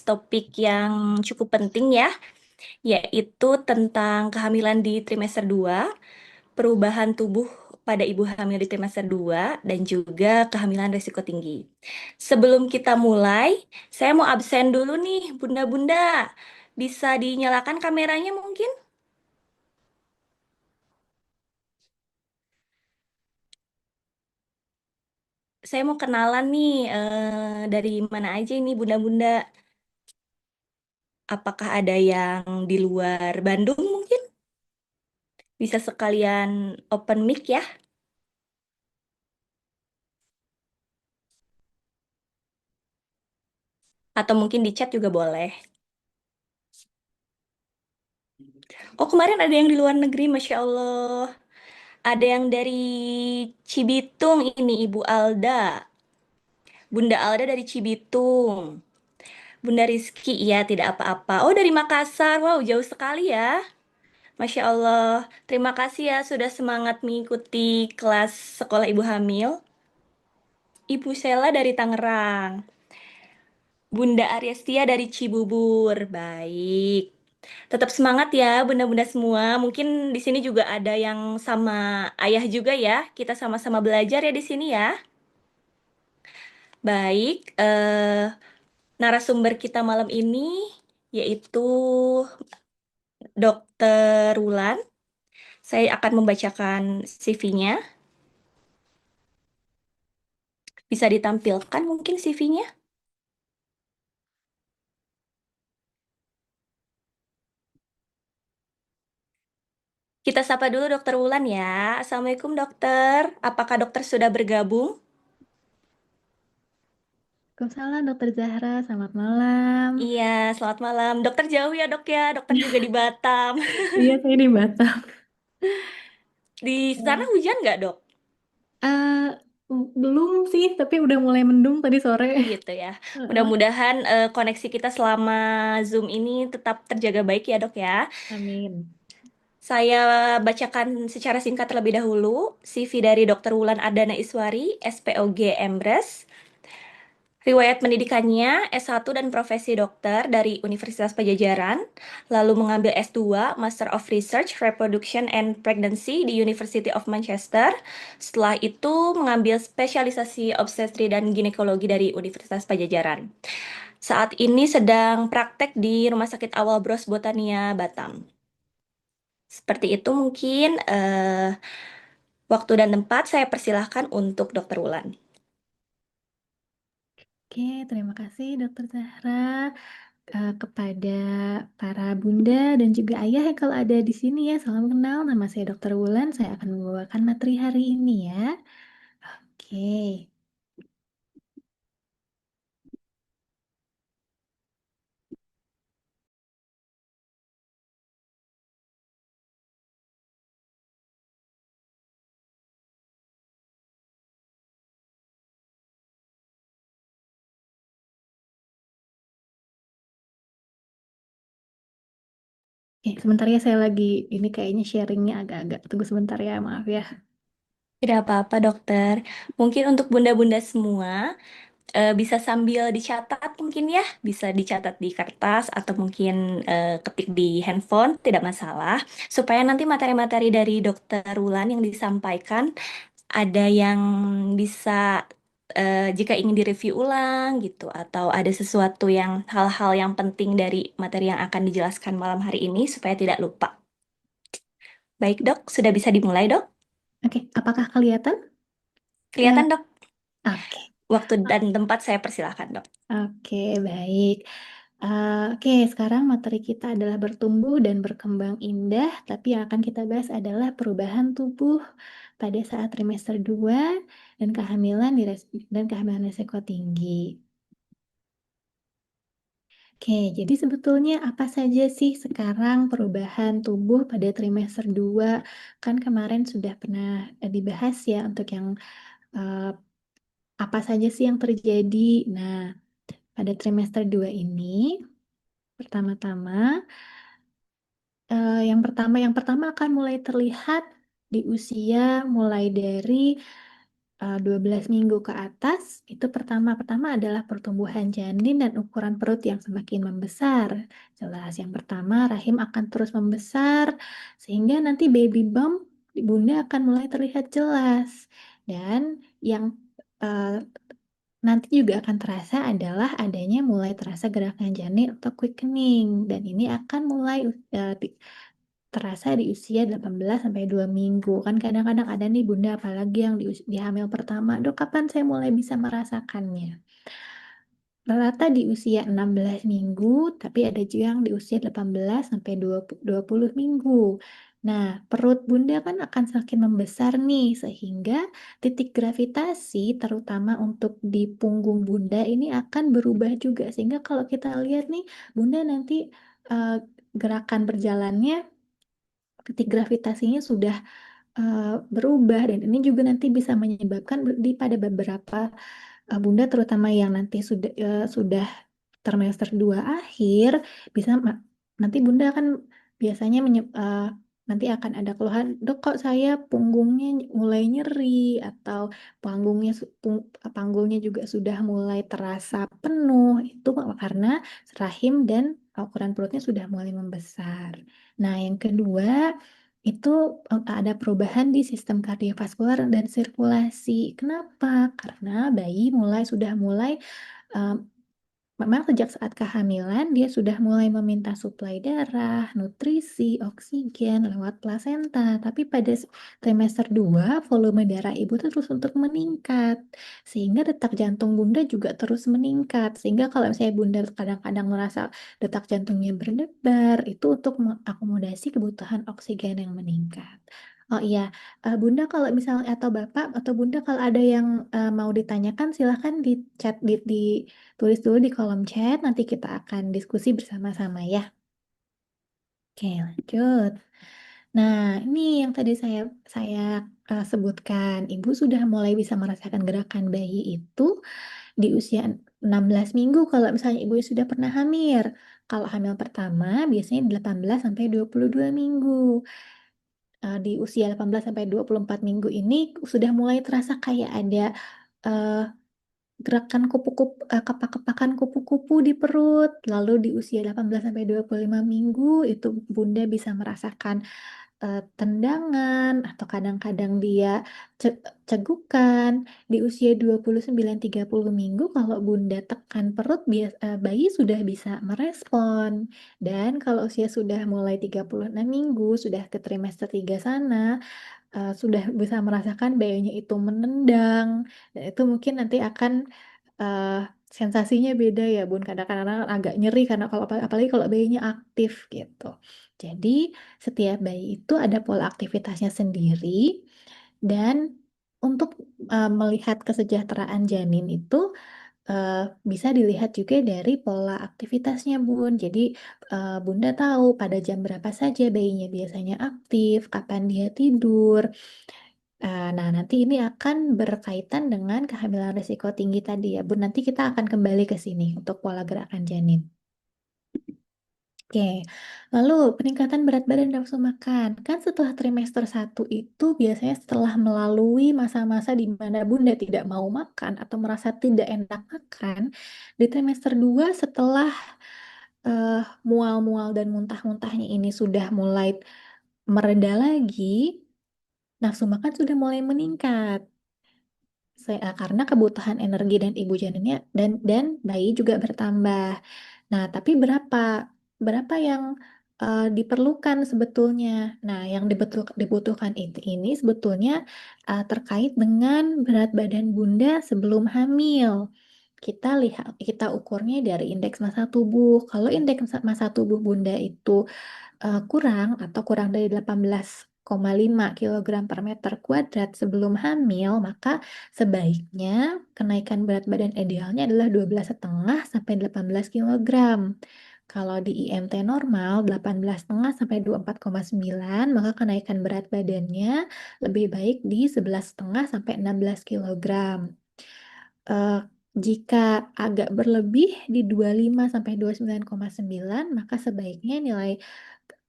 topik yang cukup penting ya, yaitu tentang kehamilan di trimester 2, perubahan tubuh pada ibu hamil di trimester 2, dan juga kehamilan risiko tinggi. Sebelum kita mulai, saya mau absen dulu nih, Bunda-Bunda. Bisa dinyalakan kameranya mungkin? Saya mau kenalan nih, dari mana aja ini Bunda-Bunda. Apakah ada yang di luar Bandung mungkin? Bisa sekalian open mic ya, atau mungkin di chat juga boleh. Oh, kemarin ada yang di luar negeri, Masya Allah. Ada yang dari Cibitung ini, Ibu Alda. Bunda Alda dari Cibitung. Bunda Rizky, iya tidak apa-apa. Oh, dari Makassar. Wow, jauh sekali ya. Masya Allah. Terima kasih ya sudah semangat mengikuti kelas sekolah ibu hamil. Ibu Sela dari Tangerang. Bunda Ariestia dari Cibubur. Baik. Tetap semangat ya, bunda-bunda semua. Mungkin di sini juga ada yang sama ayah juga ya. Kita sama-sama belajar ya di sini ya. Baik, narasumber kita malam ini yaitu Dokter Wulan. Saya akan membacakan CV-nya. Bisa ditampilkan mungkin CV-nya. Kita sapa dulu Dokter Wulan ya. Assalamualaikum dokter. Apakah dokter sudah bergabung? Waalaikumsalam Dokter Zahra, selamat malam. Iya, selamat malam. Dokter jauh ya dok ya. Dokter juga di Batam. Iya, saya di Batam. Di sana Ya. hujan nggak dok? Eh, Belum sih, tapi udah mulai mendung tadi sore. Gitu ya. Heeh. Mudah-mudahan koneksi kita selama Zoom ini tetap terjaga baik ya dok ya. Amin. Saya bacakan secara singkat terlebih dahulu CV dari Dr. Wulan Ardana Iswari, SPOG Embres. Riwayat pendidikannya S1 dan profesi dokter dari Universitas Pajajaran, lalu mengambil S2, Master of Research, Reproduction and Pregnancy di University of Manchester. Setelah itu mengambil spesialisasi obstetri dan ginekologi dari Universitas Pajajaran. Saat ini sedang praktek di Rumah Sakit Awal Bros Botania, Batam. Seperti itu mungkin waktu dan tempat saya persilahkan untuk Dokter Wulan. Oke, terima kasih Dokter Zahra. Kepada para bunda dan juga ayah yang kalau ada di sini ya, salam kenal. Nama saya Dokter Wulan. Saya akan membawakan materi hari ini ya. Oke. Sebentar ya, saya lagi ini kayaknya sharingnya agak-agak. Tunggu sebentar ya, maaf ya. Tidak apa-apa, dokter. Mungkin untuk bunda-bunda semua, bisa sambil dicatat mungkin ya. Bisa dicatat di kertas atau mungkin ketik di handphone, tidak masalah. Supaya nanti materi-materi dari dokter Wulan yang disampaikan, ada yang bisa, jika ingin direview ulang gitu. Atau ada sesuatu yang, hal-hal yang penting dari materi yang akan dijelaskan malam hari ini, supaya tidak lupa. Baik dok, sudah bisa dimulai dok? Oke, apakah kelihatan? Ya, Kelihatan dok? oke. Waktu dan tempat saya persilahkan dok. Oke, baik. Oke, sekarang materi kita adalah bertumbuh dan berkembang indah, tapi yang akan kita bahas adalah perubahan tubuh pada saat trimester 2 dan kehamilan risiko tinggi. Oke, jadi sebetulnya apa saja sih sekarang perubahan tubuh pada trimester 2? Kan kemarin sudah pernah dibahas ya untuk yang eh, apa saja sih yang terjadi. Nah, pada trimester 2 ini pertama-tama yang pertama akan mulai terlihat di usia mulai dari 12 minggu ke atas, itu pertama-pertama adalah pertumbuhan janin dan ukuran perut yang semakin membesar. Jelas, yang pertama rahim akan terus membesar sehingga nanti baby bump di bunda akan mulai terlihat jelas. Dan yang eh, nanti juga akan terasa adalah adanya mulai terasa gerakan janin atau quickening dan ini akan mulai terasa di usia 18 sampai 2 minggu. Kan kadang-kadang ada nih bunda apalagi yang di hamil pertama, "Dok, kapan saya mulai bisa merasakannya?" Rata di usia 16 minggu, tapi ada juga yang di usia 18 sampai 20 minggu. Nah, perut bunda kan akan semakin membesar nih, sehingga titik gravitasi terutama untuk di punggung bunda ini akan berubah juga. Sehingga kalau kita lihat nih, bunda nanti eh, gerakan berjalannya, titik gravitasinya sudah berubah dan ini juga nanti bisa menyebabkan pada beberapa bunda terutama yang nanti sudah trimester 2 akhir bisa nanti bunda kan biasanya nanti akan ada keluhan, "Dok, kok saya punggungnya mulai nyeri atau panggungnya juga sudah mulai terasa penuh." Itu karena rahim dan ukuran perutnya sudah mulai membesar. Nah, yang kedua itu ada perubahan di sistem kardiovaskular dan sirkulasi. Kenapa? Karena bayi sudah mulai eh, memang sejak saat kehamilan dia sudah mulai meminta suplai darah, nutrisi, oksigen lewat plasenta. Tapi pada trimester 2 volume darah ibu itu terus untuk meningkat. Sehingga detak jantung bunda juga terus meningkat. Sehingga kalau misalnya bunda kadang-kadang merasa detak jantungnya berdebar, itu untuk mengakomodasi kebutuhan oksigen yang meningkat. Oh iya, Bunda kalau misalnya atau Bapak atau Bunda kalau ada yang mau ditanyakan silahkan di chat tulis dulu di kolom chat, nanti kita akan diskusi bersama-sama ya. Oke, lanjut. Nah, ini yang tadi saya sebutkan. Ibu sudah mulai bisa merasakan gerakan bayi itu di usia 16 minggu kalau misalnya ibu sudah pernah hamil. Kalau hamil pertama biasanya 18 sampai 22 minggu. Di usia 18 sampai 24 minggu ini sudah mulai terasa kayak ada eh, gerakan kepak-kepakan kupu-kupu di perut. Lalu di usia 18 sampai 25 minggu itu Bunda bisa merasakan tendangan atau kadang-kadang dia cegukan. Di usia 29-30 minggu kalau Bunda tekan perut bayi sudah bisa merespon. Dan kalau usia sudah mulai 36 minggu, sudah ke trimester 3 sana, sudah bisa merasakan bayinya itu menendang dan itu mungkin nanti akan eh, sensasinya beda ya Bun, kadang-kadang agak nyeri karena kalau apalagi kalau bayinya aktif gitu. Jadi setiap bayi itu ada pola aktivitasnya sendiri dan untuk melihat kesejahteraan janin itu eh, bisa dilihat juga dari pola aktivitasnya, Bun. Jadi, Bunda tahu pada jam berapa saja bayinya biasanya aktif, kapan dia tidur. Nah, nanti ini akan berkaitan dengan kehamilan risiko tinggi tadi ya, Bun. Nanti kita akan kembali ke sini untuk pola gerakan janin. Oke, lalu peningkatan berat badan dan nafsu makan. Kan setelah trimester 1 itu biasanya setelah melalui masa-masa di mana Bunda tidak mau makan atau merasa tidak enak makan, di trimester 2 setelah eh, mual-mual dan muntah-muntahnya ini sudah mulai mereda lagi, nafsu makan sudah mulai meningkat. Karena kebutuhan energi dan ibu janinnya dan bayi juga bertambah. Nah, tapi berapa yang diperlukan sebetulnya? Nah, yang dibutuhkan ini sebetulnya terkait dengan berat badan Bunda sebelum hamil. Kita ukurnya dari indeks massa tubuh. Kalau indeks massa tubuh Bunda itu kurang dari 18,5 kilogram per meter kuadrat sebelum hamil, maka sebaiknya kenaikan berat badan idealnya adalah 12,5 sampai 18 kilogram. Kalau di IMT normal 18,5 sampai 24,9, maka kenaikan berat badannya lebih baik di 11,5 sampai 16 kilogram. Eh, Jika agak berlebih di 25 sampai 29,9, maka sebaiknya nilai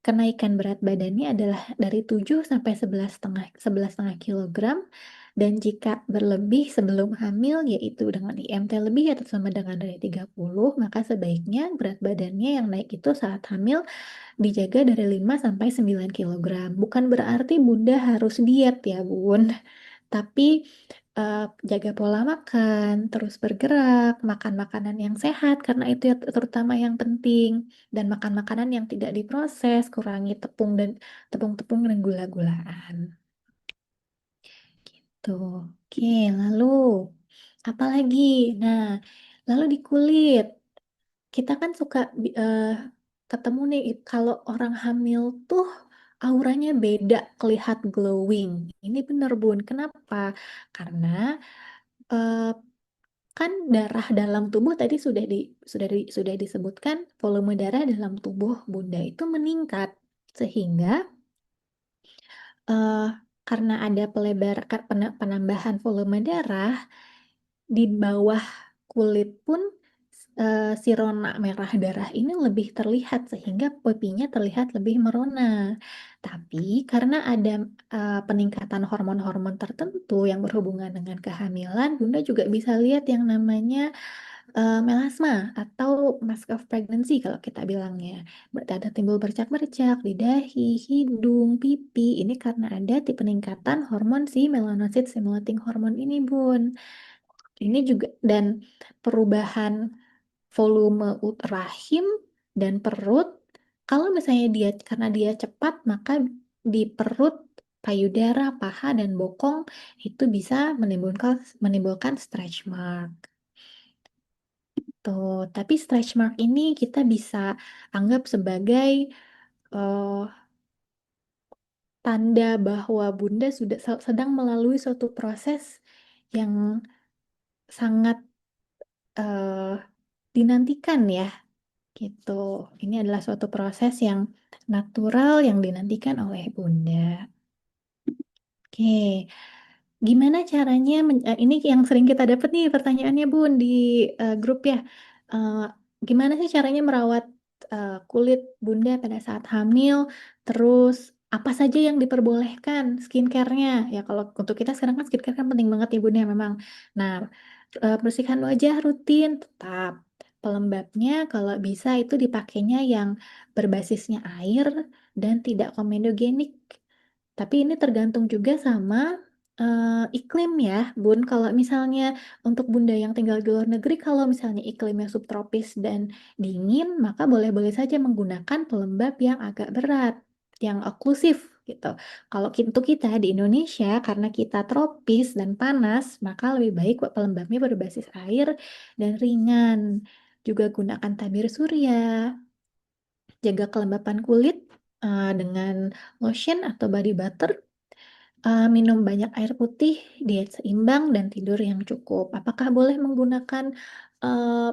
kenaikan berat badannya adalah dari 7 sampai 11,5 kilogram Dan jika berlebih sebelum hamil, yaitu dengan IMT lebih atau sama dengan dari 30, maka sebaiknya berat badannya yang naik itu saat hamil dijaga dari 5 sampai 9 kilogram. Bukan berarti Bunda harus diet ya, Bun. Tapi eh, jaga pola makan, terus bergerak, makan makanan yang sehat karena itu terutama yang penting dan makan makanan yang tidak diproses, kurangi tepung-tepung dan gula-gulaan. Tuh. Oke, lalu apa lagi? Nah, lalu di kulit. Kita kan suka ketemu nih kalau orang hamil tuh auranya beda, kelihatan glowing. Ini bener Bun. Kenapa? Karena eh, kan darah dalam tubuh tadi sudah disebutkan volume darah dalam tubuh Bunda itu meningkat sehingga eh, karena ada penambahan volume darah di bawah kulit pun si rona merah darah ini lebih terlihat sehingga pipinya terlihat lebih merona. Tapi karena ada peningkatan hormon-hormon tertentu yang berhubungan dengan kehamilan, Bunda juga bisa lihat yang namanya melasma atau mask of pregnancy kalau kita bilangnya. Ada timbul bercak-bercak di dahi, hidung, pipi. Ini karena ada peningkatan hormon si melanocyte stimulating hormone ini, Bun. Ini juga dan perubahan volume rahim dan perut. Kalau misalnya karena dia cepat, maka di perut, payudara, paha, dan bokong itu bisa menimbulkan menimbulkan stretch mark. Tuh, tapi stretch mark ini kita bisa anggap sebagai eh, tanda bahwa Bunda sudah sedang melalui suatu proses yang sangat eh, dinantikan ya. Gitu. Ini adalah suatu proses yang natural yang dinantikan oleh Bunda. Oke, gimana caranya, ini yang sering kita dapat nih pertanyaannya Bun di grup ya. Eh, Gimana sih caranya merawat kulit Bunda pada saat hamil? Terus apa saja yang diperbolehkan skincare-nya? Ya kalau untuk kita sekarang kan skincare kan penting banget ya Bunda memang. Nah, bersihkan wajah rutin tetap. Pelembabnya kalau bisa itu dipakainya yang berbasisnya air dan tidak komedogenik. Tapi ini tergantung juga sama iklim ya, Bun. Kalau misalnya untuk Bunda yang tinggal di luar negeri, kalau misalnya iklimnya subtropis dan dingin, maka boleh-boleh saja menggunakan pelembab yang agak berat, yang oklusif gitu. Kalau untuk kita di Indonesia, karena kita tropis dan panas, maka lebih baik pelembabnya berbasis air dan ringan. Juga gunakan tabir surya, jaga kelembapan kulit dengan lotion atau body butter. Minum banyak air putih, diet seimbang, dan tidur yang cukup. Apakah boleh menggunakan uh,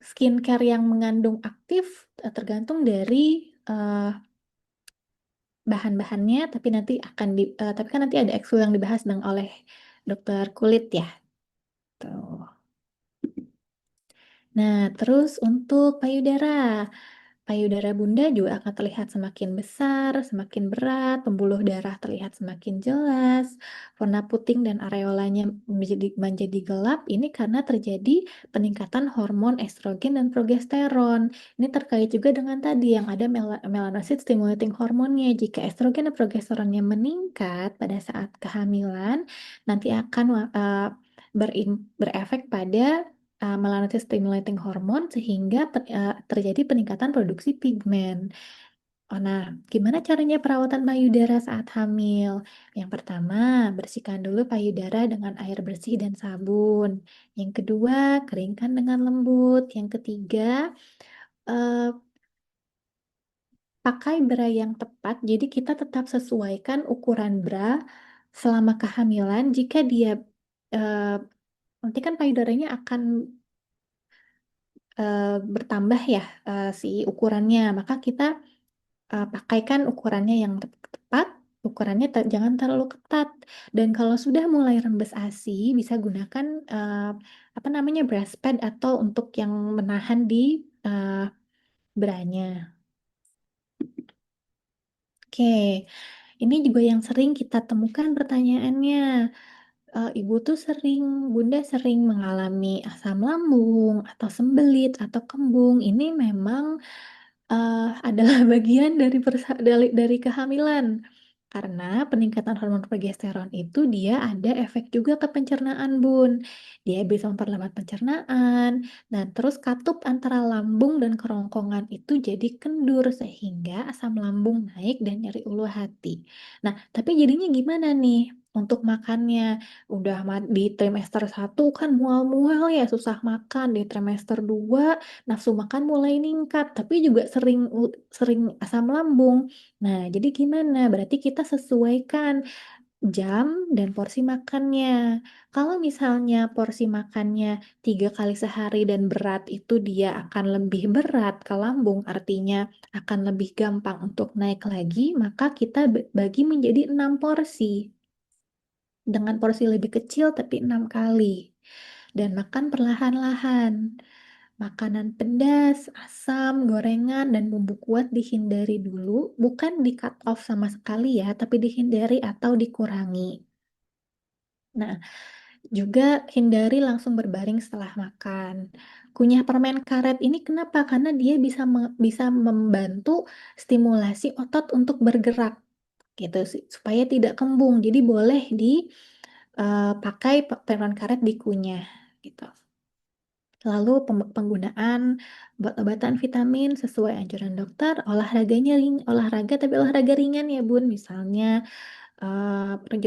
skincare yang mengandung aktif? Tergantung dari uh, bahan-bahannya, tapi kan nanti ada eksul yang dibahas oleh dokter kulit ya. Tuh. Nah, terus untuk payudara. Payudara bunda juga akan terlihat semakin besar, semakin berat, pembuluh darah terlihat semakin jelas, warna puting dan areolanya menjadi gelap. Ini karena terjadi peningkatan hormon estrogen dan progesteron. Ini terkait juga dengan tadi yang ada melanocyte stimulating hormonnya. Jika estrogen dan progesteronnya meningkat pada saat kehamilan, nanti akan berefek pada melanocyte stimulating hormone sehingga terjadi peningkatan produksi pigmen. Oh, nah, gimana caranya perawatan payudara saat hamil? Yang pertama, bersihkan dulu payudara dengan air bersih dan sabun. Yang kedua, keringkan dengan lembut. Yang ketiga, eh, pakai bra yang tepat. Jadi kita tetap sesuaikan ukuran bra selama kehamilan. Jika dia eh, nanti kan payudaranya akan eh, bertambah ya si ukurannya, maka kita pakaikan ukurannya yang tepat, ukurannya jangan terlalu ketat. Dan kalau sudah mulai rembes ASI, bisa gunakan apa namanya breast pad atau untuk yang menahan di branya. Oke, Ini juga yang sering kita temukan pertanyaannya. Ibu tuh Bunda sering mengalami asam lambung atau sembelit atau kembung. Ini memang adalah bagian dari kehamilan. Karena peningkatan hormon progesteron itu dia ada efek juga ke pencernaan, Bun. Dia bisa memperlambat pencernaan, dan terus katup antara lambung dan kerongkongan itu jadi kendur sehingga asam lambung naik dan nyeri ulu hati. Nah, tapi jadinya gimana nih untuk makannya? Di trimester 1 kan mual-mual ya, susah makan. Di trimester 2 nafsu makan mulai meningkat, tapi juga sering asam lambung. Nah, jadi gimana? Berarti kita sesuaikan jam dan porsi makannya. Kalau misalnya porsi makannya 3 kali sehari dan berat itu dia akan lebih berat ke lambung, artinya akan lebih gampang untuk naik lagi, maka kita bagi menjadi 6 porsi dengan porsi lebih kecil tapi 6 kali. Dan makan perlahan-lahan. Makanan pedas, asam, gorengan, dan bumbu kuat dihindari dulu, bukan di cut off sama sekali ya, tapi dihindari atau dikurangi. Nah, juga hindari langsung berbaring setelah makan. Kunyah permen karet ini kenapa? Karena dia bisa membantu stimulasi otot untuk bergerak gitu sih, supaya tidak kembung. Jadi boleh dipakai permen karet dikunyah gitu. Lalu penggunaan obat-obatan vitamin sesuai anjuran dokter, olahraga tapi olahraga ringan ya Bun, misalnya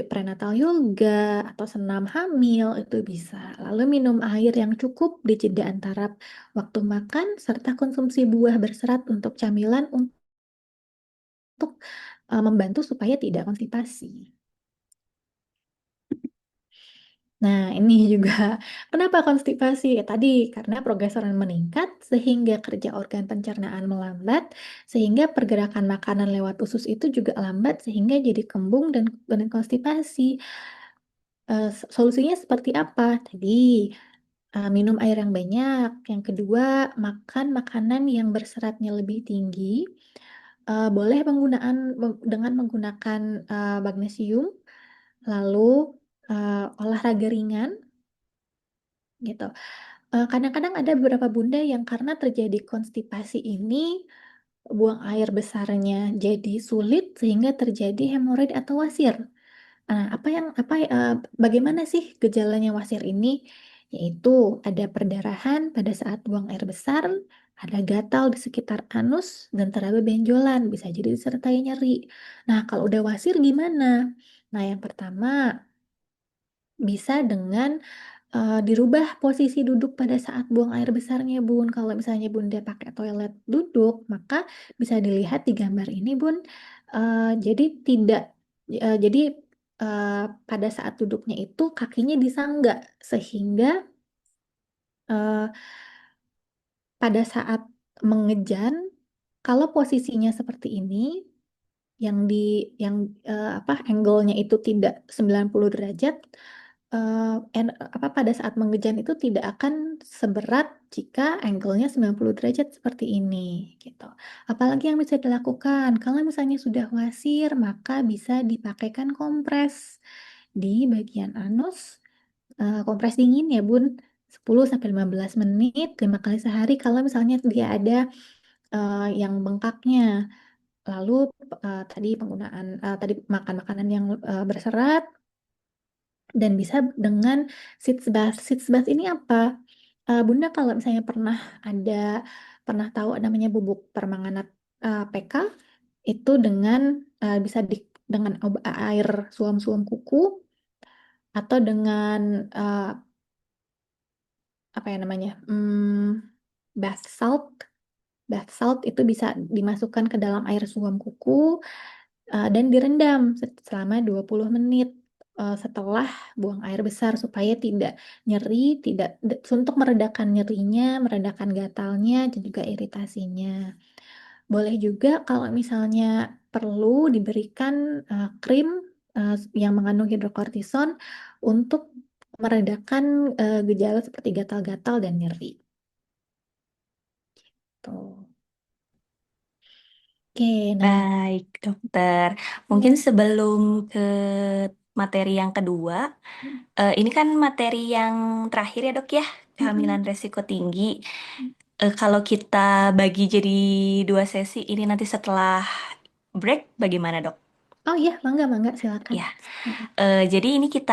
prenatal yoga atau senam hamil itu bisa. Lalu minum air yang cukup di jeda antara waktu makan serta konsumsi buah berserat untuk camilan untuk membantu supaya tidak konstipasi. Nah, ini juga kenapa konstipasi? Ya, tadi karena progesteron meningkat sehingga kerja organ pencernaan melambat, sehingga pergerakan makanan lewat usus itu juga lambat sehingga jadi kembung dan konstipasi. Solusinya seperti apa? Tadi minum air yang banyak. Yang kedua, makan makanan yang berseratnya lebih tinggi. Boleh dengan menggunakan magnesium, lalu olahraga ringan gitu. Kadang-kadang ada beberapa bunda yang karena terjadi konstipasi ini buang air besarnya jadi sulit sehingga terjadi hemoroid atau wasir. Bagaimana sih gejalanya wasir ini? Yaitu ada perdarahan pada saat buang air besar, ada gatal di sekitar anus, dan terlalu benjolan, bisa jadi disertai nyeri. Nah, kalau udah wasir gimana? Nah, yang pertama bisa dengan dirubah posisi duduk pada saat buang air besarnya, Bun. Kalau misalnya Bunda pakai toilet duduk, maka bisa dilihat di gambar ini, Bun. Jadi tidak, jadi eh, pada saat duduknya itu kakinya disangga sehingga eh, pada saat mengejan, kalau posisinya seperti ini, yang di yang angle-nya itu tidak 90 derajat, pada saat mengejan itu tidak akan seberat jika angle-nya 90 derajat seperti ini gitu. Apalagi yang bisa dilakukan kalau misalnya sudah wasir, maka bisa dipakaikan kompres di bagian anus, kompres dingin ya Bun, 10 sampai 15 menit 5 kali sehari kalau misalnya dia ada yang bengkaknya. Lalu tadi makan makanan yang berserat, dan bisa dengan sitz bath. Sitz bath ini apa? Bunda kalau misalnya pernah tahu namanya bubuk permanganat PK, itu bisa dengan air suam-suam kuku atau dengan eh, apa ya namanya? Bath salt. Bath salt itu bisa dimasukkan ke dalam air suam kuku dan direndam selama 20 menit setelah buang air besar supaya tidak nyeri, untuk meredakan nyerinya, meredakan gatalnya, dan juga iritasinya. Boleh juga kalau misalnya perlu diberikan krim yang mengandung hidrokortison untuk meredakan gejala seperti gatal-gatal dan nyeri. Tuh. Oke, nah, Baik, dokter. Mungkin ya. sebelum ke materi yang kedua, ini kan materi yang terakhir ya dok ya, Mm-mm. kehamilan resiko tinggi. Kalau kita bagi jadi dua sesi, ini nanti setelah break, bagaimana dok? Oh iya, mangga, mangga, silakan. Ya, Mm-mm. jadi ini kita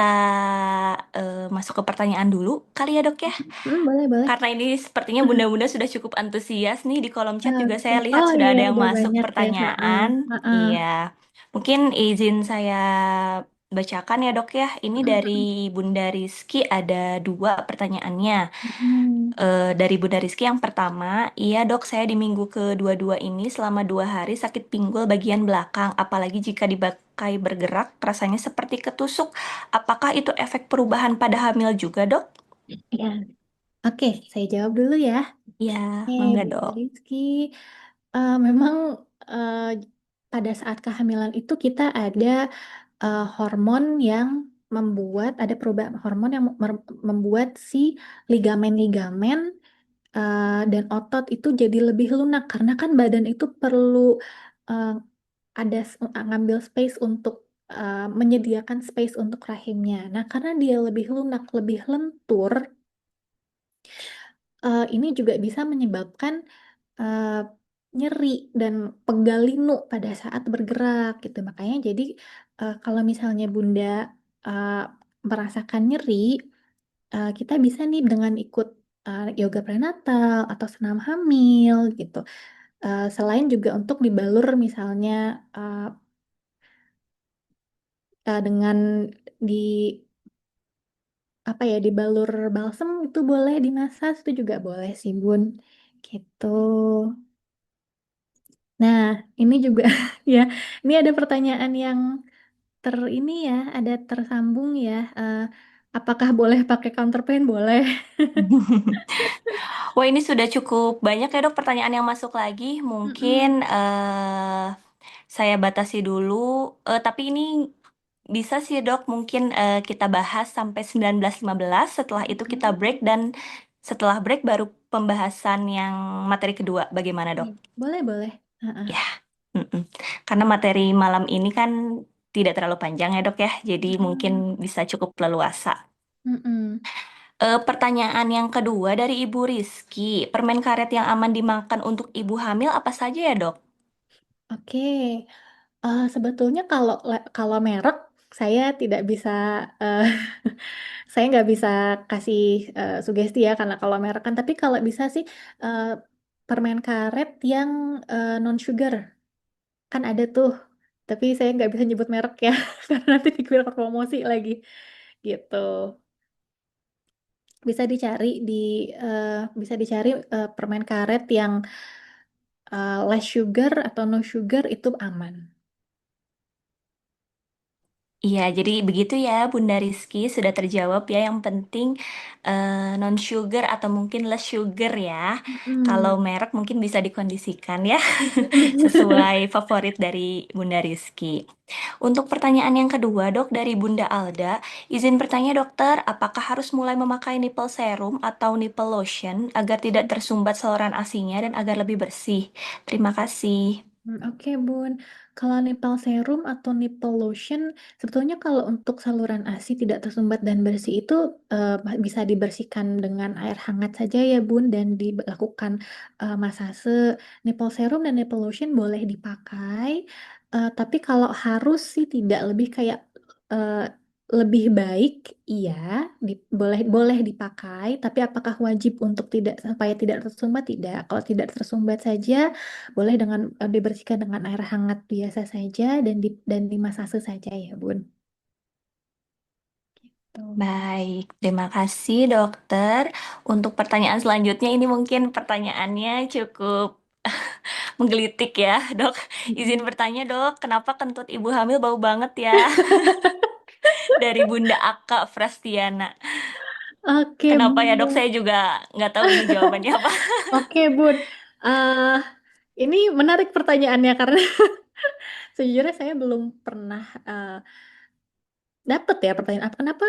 masuk ke pertanyaan dulu kali ya dok ya. Boleh, boleh. Karena ini sepertinya bunda-bunda sudah cukup antusias nih di kolom chat juga Oke. saya lihat Oh sudah iya, ada yang udah masuk banyak ya. Heeh, pertanyaan. heeh. Iya, mungkin izin saya bacakan ya dok ya. Ini dari Mm-mm. Bunda Rizky ada dua pertanyaannya. Mm-mm. Dari Bunda Rizky yang pertama, iya dok saya di minggu kedua-dua ini selama 2 hari sakit pinggul bagian belakang. Apalagi jika dipakai bergerak rasanya seperti ketusuk. Apakah itu efek perubahan pada hamil juga dok? Ya, oke, saya jawab dulu ya. Iya, Oke, mangga Bunda dok. Rizky, memang eh, pada saat kehamilan itu kita ada hormon yang ada perubahan hormon yang membuat si ligamen-ligamen dan otot itu jadi lebih lunak karena kan badan itu perlu eh, ngambil space untuk menyediakan space untuk rahimnya. Nah, karena dia lebih lunak, lebih lentur, ini juga bisa menyebabkan eh, nyeri dan pegal linu pada saat bergerak gitu. Makanya jadi kalau misalnya Bunda eh, merasakan nyeri, kita bisa nih dengan ikut yoga prenatal atau senam hamil gitu. Selain juga untuk dibalur misalnya uh, dengan di apa ya dibalur balsem itu boleh dimasas itu juga boleh sih Bun gitu. Nah, ini juga ya, ini ada pertanyaan yang ini ya, ada tersambung ya. Apakah boleh pakai counter pain? Boleh. Wah, ini sudah cukup banyak ya dok pertanyaan yang masuk lagi. Mungkin Mm-mm. saya batasi dulu. Tapi ini bisa sih dok, mungkin kita bahas sampai 19.15. Setelah itu kita break Mm-mm. dan setelah break baru pembahasan yang materi kedua. Bagaimana dok? Iya, boleh, boleh. Heeh. Ya, mm-mm. Karena materi malam ini kan tidak terlalu panjang ya dok ya. Jadi mungkin Mm-mm. bisa cukup leluasa. Mm-mm. Pertanyaan yang kedua dari Ibu Rizky, permen karet yang aman dimakan untuk ibu hamil apa saja ya, Dok? Oke. Sebetulnya kalau merek saya tidak bisa eh, saya nggak bisa kasih sugesti ya karena kalau merek kan. Tapi kalau bisa sih eh, permen karet yang non sugar kan ada tuh. Tapi saya nggak bisa nyebut merek ya karena nanti dikira promosi lagi gitu. Bisa dicari bisa dicari permen karet yang less sugar atau no sugar itu aman. Iya, jadi begitu ya, Bunda Rizky sudah terjawab ya. Yang penting non sugar atau mungkin less sugar ya. Kalau Hmm. merek mungkin bisa dikondisikan ya, sesuai favorit dari Bunda Rizky. Untuk pertanyaan yang kedua, Dok, dari Bunda Alda, izin bertanya dokter, apakah harus mulai memakai nipple serum atau nipple lotion agar tidak tersumbat saluran ASI-nya dan agar lebih bersih? Terima kasih. Oke, Bun. Kalau nipple serum atau nipple lotion, sebetulnya kalau untuk saluran ASI tidak tersumbat dan bersih itu bisa dibersihkan dengan air hangat saja ya, Bun, dan dilakukan masase. Nipple serum dan nipple lotion boleh dipakai, tapi kalau harus sih tidak lebih kayak eh, lebih baik, iya, boleh boleh dipakai, tapi apakah wajib untuk tidak supaya tidak tersumbat? Tidak. Kalau tidak tersumbat saja boleh dengan dibersihkan dengan air hangat biasa saja dan dimasase saja ya, Bun. Tuh. Baik, terima kasih dokter. Untuk pertanyaan selanjutnya ini mungkin pertanyaannya cukup menggelitik ya, dok. Izin Mm-mm. bertanya dok, kenapa kentut ibu hamil bau banget ya? Dari Bunda Aka Frastiana. Oke, Kenapa ya dok? Bun. Saya juga nggak tahu ini jawabannya apa. Oke, Bun. Eh, ini menarik pertanyaannya karena sejujurnya saya belum pernah dapet ya pertanyaan apa kenapa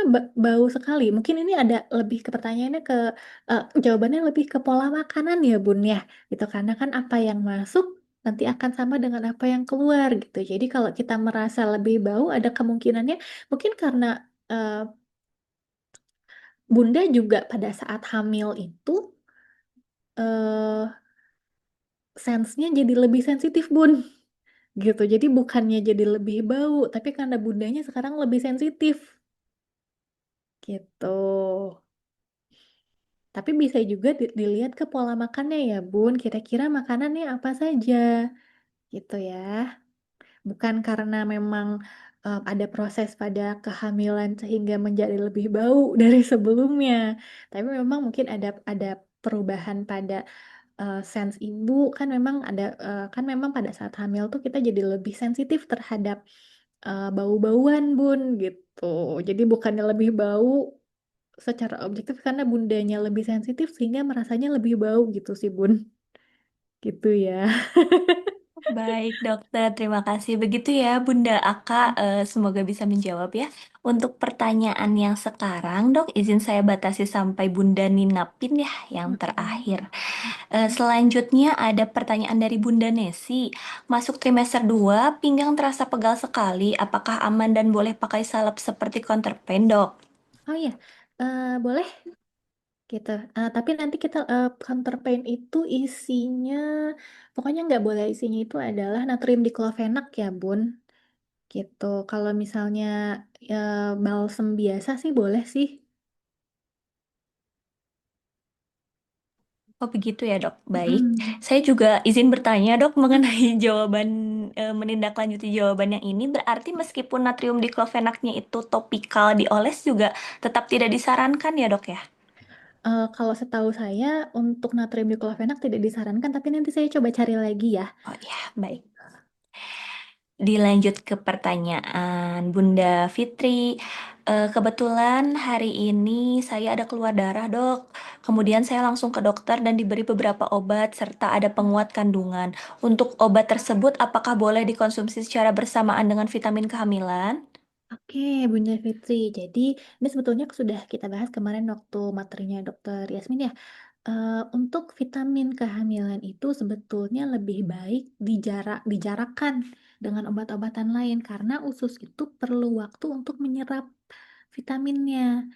bau sekali. Mungkin ini ada lebih ke pertanyaannya jawabannya lebih ke pola makanan ya, Bun ya. Gitu karena kan apa yang masuk. nanti akan sama dengan apa yang keluar gitu. Jadi kalau kita merasa lebih bau, ada kemungkinannya mungkin karena eh, Bunda juga pada saat hamil itu eh sensenya jadi lebih sensitif, Bun. Gitu. Jadi bukannya jadi lebih bau, tapi karena bundanya sekarang lebih sensitif. Gitu. Tapi bisa juga dilihat ke pola makannya ya, Bun. Kira-kira makanannya apa saja, gitu ya. Bukan karena memang ada proses pada kehamilan sehingga menjadi lebih bau dari sebelumnya. Tapi memang mungkin ada perubahan pada sens ibu kan memang kan memang pada saat hamil tuh kita jadi lebih sensitif terhadap bau-bauan bun gitu. Jadi bukannya lebih bau secara objektif karena bundanya lebih sensitif sehingga merasanya lebih bau gitu sih bun. Gitu ya. Baik, dokter. Terima kasih. Begitu ya, Bunda Aka. Semoga bisa menjawab ya. Untuk pertanyaan yang sekarang, dok, izin saya batasi sampai Bunda Ninapin ya, yang Mm-mm. terakhir. Selanjutnya ada pertanyaan dari Bunda Nesi. Masuk trimester 2, pinggang terasa pegal sekali. Apakah aman dan boleh pakai salep seperti counterpane, dok? Oh iya, boleh gitu. Tapi nanti kita counterpane itu isinya, pokoknya nggak boleh isinya itu adalah natrium diklofenak ya bun. Gitu. Kalau misalnya balsem biasa sih boleh sih. Oh begitu ya dok, baik. Mm-mm. Saya juga izin bertanya dok mengenai jawaban menindaklanjuti jawaban yang ini. Berarti meskipun natrium diklofenaknya itu topikal dioles juga tetap tidak disarankan ya dok ya? Kalau setahu saya untuk natrium diklofenak tidak disarankan, tapi nanti saya coba cari lagi ya. Oh ya, baik. Dilanjut ke pertanyaan Bunda Fitri. Kebetulan hari ini saya ada keluar darah, Dok. Kemudian saya langsung ke dokter dan diberi beberapa obat serta ada penguat kandungan. Untuk obat tersebut, apakah boleh dikonsumsi secara bersamaan dengan vitamin kehamilan? Oke, Bunda Fitri. Jadi ini sebetulnya sudah kita bahas kemarin waktu materinya Dokter Yasmin ya. Untuk vitamin kehamilan itu sebetulnya lebih baik dijarakkan dengan obat-obatan lain karena usus itu perlu waktu untuk menyerap vitaminnya.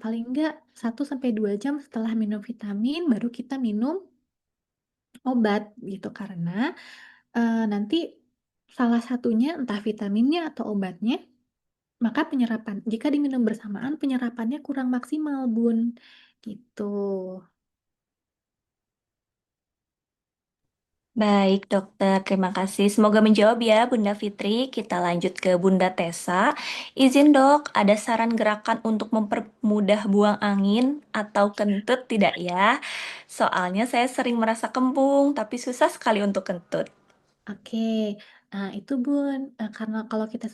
Paling enggak 1 sampai 2 jam setelah minum vitamin baru kita minum obat gitu karena nanti salah satunya entah vitaminnya atau obatnya maka penyerapan jika diminum bersamaan penyerapannya kurang maksimal Bun gitu. Baik, dokter. Terima kasih. Semoga menjawab ya, Bunda Fitri. Kita lanjut ke Bunda Tessa. Izin dok, ada saran gerakan untuk mempermudah buang angin atau kentut tidak ya? Soalnya saya sering merasa kembung, tapi susah sekali untuk kentut. Oke, itu Bun, karena kalau kita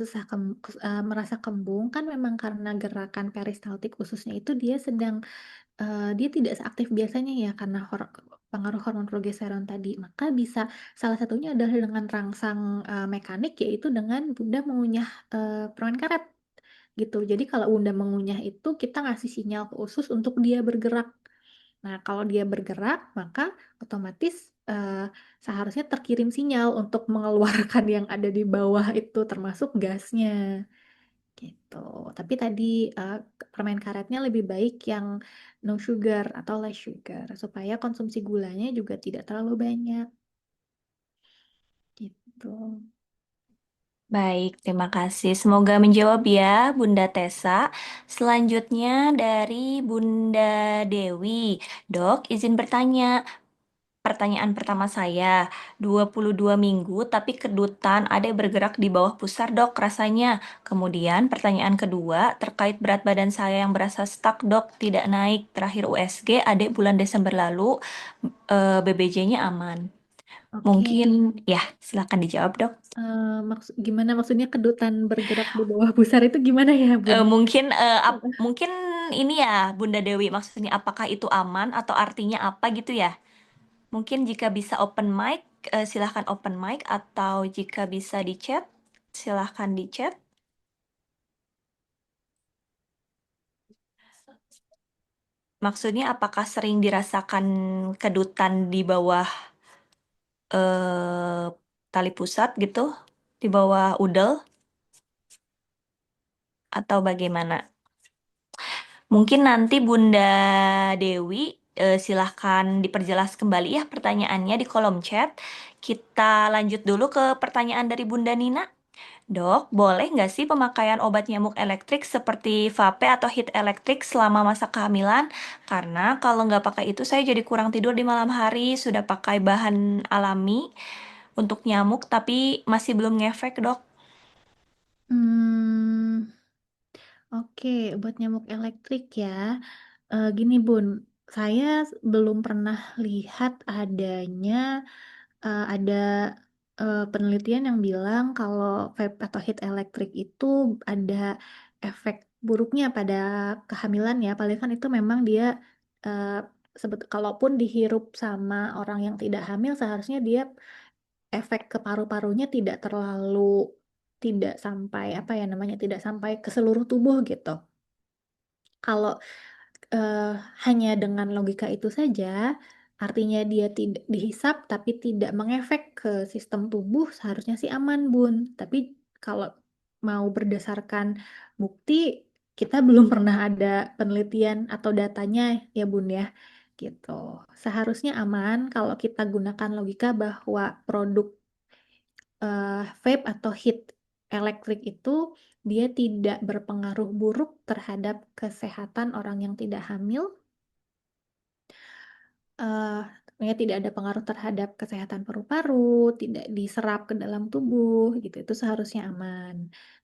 merasa kembung kan memang karena gerakan peristaltik ususnya itu dia tidak seaktif biasanya ya karena pengaruh hormon progesteron tadi. Maka bisa salah satunya adalah dengan rangsang mekanik yaitu dengan Bunda mengunyah permen karet gitu. Jadi kalau Bunda mengunyah itu kita ngasih sinyal ke usus untuk dia bergerak. Nah, kalau dia bergerak, maka otomatis seharusnya terkirim sinyal untuk mengeluarkan yang ada di bawah itu termasuk gasnya gitu. Tapi tadi eh, permen karetnya lebih baik yang no sugar atau less sugar supaya konsumsi gulanya juga tidak terlalu banyak gitu. Baik, terima kasih. Semoga menjawab ya, Bunda Tessa. Selanjutnya dari Bunda Dewi. Dok, izin bertanya. Pertanyaan pertama saya, 22 minggu tapi kedutan ada bergerak di bawah pusar dok rasanya. Kemudian pertanyaan kedua terkait berat badan saya yang berasa stuck dok tidak naik. Terakhir USG adik bulan Desember lalu BBJ-nya aman. Oke, Mungkin ya silakan dijawab dok. gimana maksudnya kedutan bergerak di bawah pusar itu gimana ya, Bun? Mungkin ini ya Bunda Dewi maksudnya apakah itu aman atau artinya apa gitu ya? Mungkin jika bisa open mic, silahkan open mic atau jika bisa di chat, silahkan di chat. Maksudnya apakah sering dirasakan kedutan di bawah eh, tali pusat gitu di bawah udel atau bagaimana? Mungkin nanti Bunda Dewi silahkan diperjelas kembali ya pertanyaannya di kolom chat. Kita lanjut dulu ke pertanyaan dari Bunda Nina. Dok, boleh nggak sih pemakaian obat nyamuk elektrik seperti vape atau heat elektrik selama masa kehamilan? Karena kalau nggak pakai itu saya jadi kurang tidur di malam hari, sudah pakai bahan alami untuk nyamuk tapi masih belum ngefek, dok. Hmm, oke, buat nyamuk elektrik ya. Gini Bun, saya belum pernah lihat ada penelitian yang bilang kalau vape atau heat elektrik itu ada efek buruknya pada kehamilan ya. Paling kan itu memang dia uh, kalaupun dihirup sama orang yang tidak hamil, seharusnya dia efek ke paru-parunya tidak sampai apa ya namanya, tidak sampai ke seluruh tubuh gitu. Kalau eh, hanya dengan logika itu saja, artinya dia tidak dihisap tapi tidak mengefek ke sistem tubuh, seharusnya sih aman, Bun. Tapi kalau mau berdasarkan bukti, kita belum pernah ada penelitian atau datanya ya, Bun ya. Gitu. Seharusnya aman kalau kita gunakan logika bahwa produk vape atau heat elektrik itu dia tidak berpengaruh buruk terhadap kesehatan orang yang tidak hamil, eh ya tidak ada pengaruh terhadap kesehatan paru-paru, tidak diserap ke dalam tubuh, gitu. Itu seharusnya aman.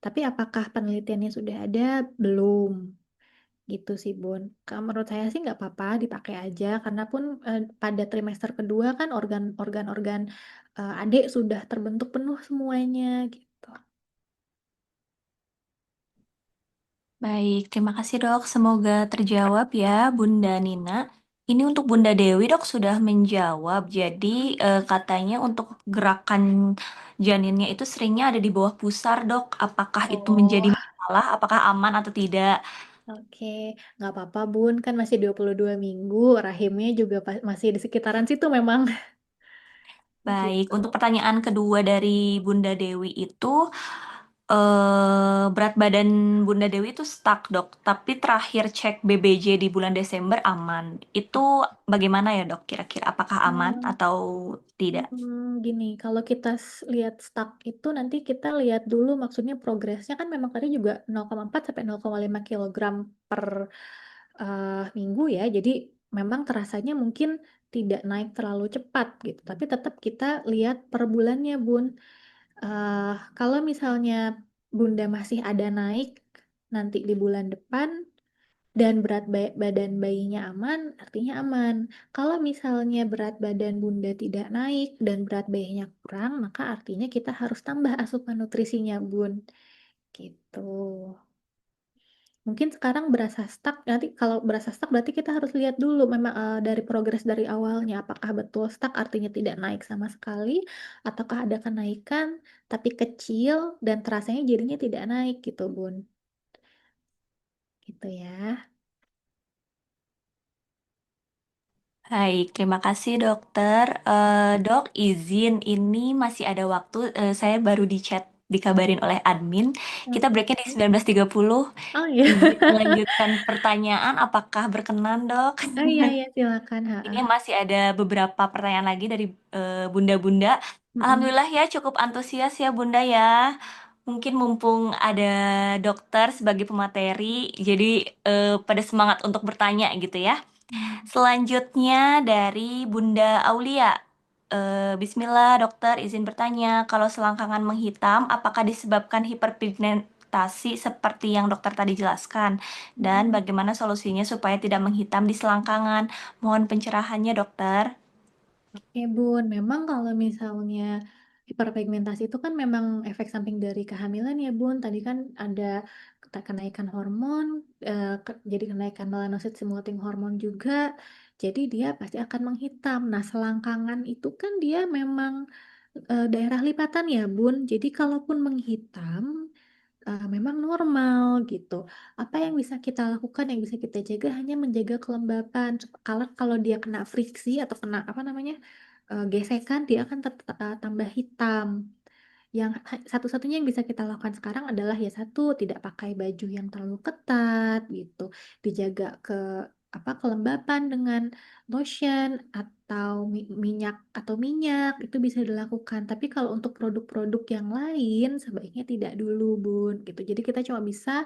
Tapi apakah penelitiannya sudah ada? Belum. Gitu sih, Bun. Kalau menurut saya sih nggak apa-apa, dipakai aja. Karena pun pada trimester kedua kan organ-organ adik sudah terbentuk penuh semuanya, gitu. Baik, terima kasih dok. Semoga terjawab ya Bunda Nina. Ini untuk Bunda Dewi dok sudah menjawab. Jadi katanya untuk gerakan janinnya itu seringnya ada di bawah pusar dok. Apakah itu menjadi Oh, masalah? Apakah aman atau tidak? oke, nggak apa-apa Bun, kan masih 22 minggu, rahimnya juga masih di sekitaran situ memang. Baik, Gitu. untuk pertanyaan kedua dari Bunda Dewi itu, berat badan Bunda Dewi itu stuck, dok. Tapi terakhir cek BBJ di bulan Desember aman. Itu bagaimana ya, dok? Kira-kira apakah aman Hmm, atau tidak? Gini, kalau kita lihat stuck itu nanti kita lihat dulu maksudnya progresnya kan memang tadi juga 0,4 sampai 0,5 kilogram per minggu ya. Jadi memang terasanya mungkin tidak naik terlalu cepat gitu. Tapi tetap kita lihat per bulannya, Bun. Eh, Kalau misalnya Bunda masih ada naik nanti di bulan depan dan berat badan bayinya aman, artinya aman. Kalau misalnya berat badan Bunda tidak naik dan berat bayinya kurang, maka artinya kita harus tambah asupan nutrisinya, Bun. Gitu. Mungkin sekarang berasa stuck, nanti kalau berasa stuck berarti kita harus lihat dulu memang dari progres dari awalnya apakah betul stuck artinya tidak naik sama sekali ataukah ada kenaikan tapi kecil dan terasanya jadinya tidak naik gitu Bun. Gitu ya. Baik, terima kasih dokter. Dok, izin ini masih ada waktu. Saya baru di chat dikabarin oleh admin. Kita Oke. breaknya di 19.30. Oh iya. Izin melanjutkan pertanyaan. Apakah berkenan, dok? Oh iya iya silakan. Ha, Ini masih ada beberapa pertanyaan lagi dari bunda-bunda. Mm-mm. Alhamdulillah ya, cukup antusias ya bunda ya. Mungkin mumpung ada dokter sebagai pemateri, jadi pada semangat untuk bertanya gitu ya. Selanjutnya dari Bunda Aulia. Bismillah, dokter, izin bertanya. Kalau selangkangan menghitam, apakah disebabkan hiperpigmentasi seperti yang dokter tadi jelaskan? Dan Mm-mm. bagaimana solusinya supaya tidak menghitam di selangkangan? Mohon pencerahannya, dokter. Oke Bun, memang kalau misalnya hiperpigmentasi itu kan memang efek samping dari kehamilan ya Bun. Tadi kan ada kenaikan hormon, jadi kenaikan melanosit stimulating hormon juga. Jadi dia pasti akan menghitam. Nah selangkangan itu kan dia memang daerah lipatan ya Bun. Jadi kalaupun menghitam, memang normal gitu. Apa yang bisa kita lakukan, yang bisa kita jaga hanya menjaga kelembapan. Kalau kalau dia kena friksi atau kena apa namanya? gesekan dia akan tambah hitam. Yang satu-satunya yang bisa kita lakukan sekarang adalah ya satu, tidak pakai baju yang terlalu ketat gitu. Dijaga kelembapan dengan lotion atau minyak itu bisa dilakukan. Tapi kalau untuk produk-produk yang lain sebaiknya tidak dulu, Bun, gitu. Jadi kita cuma bisa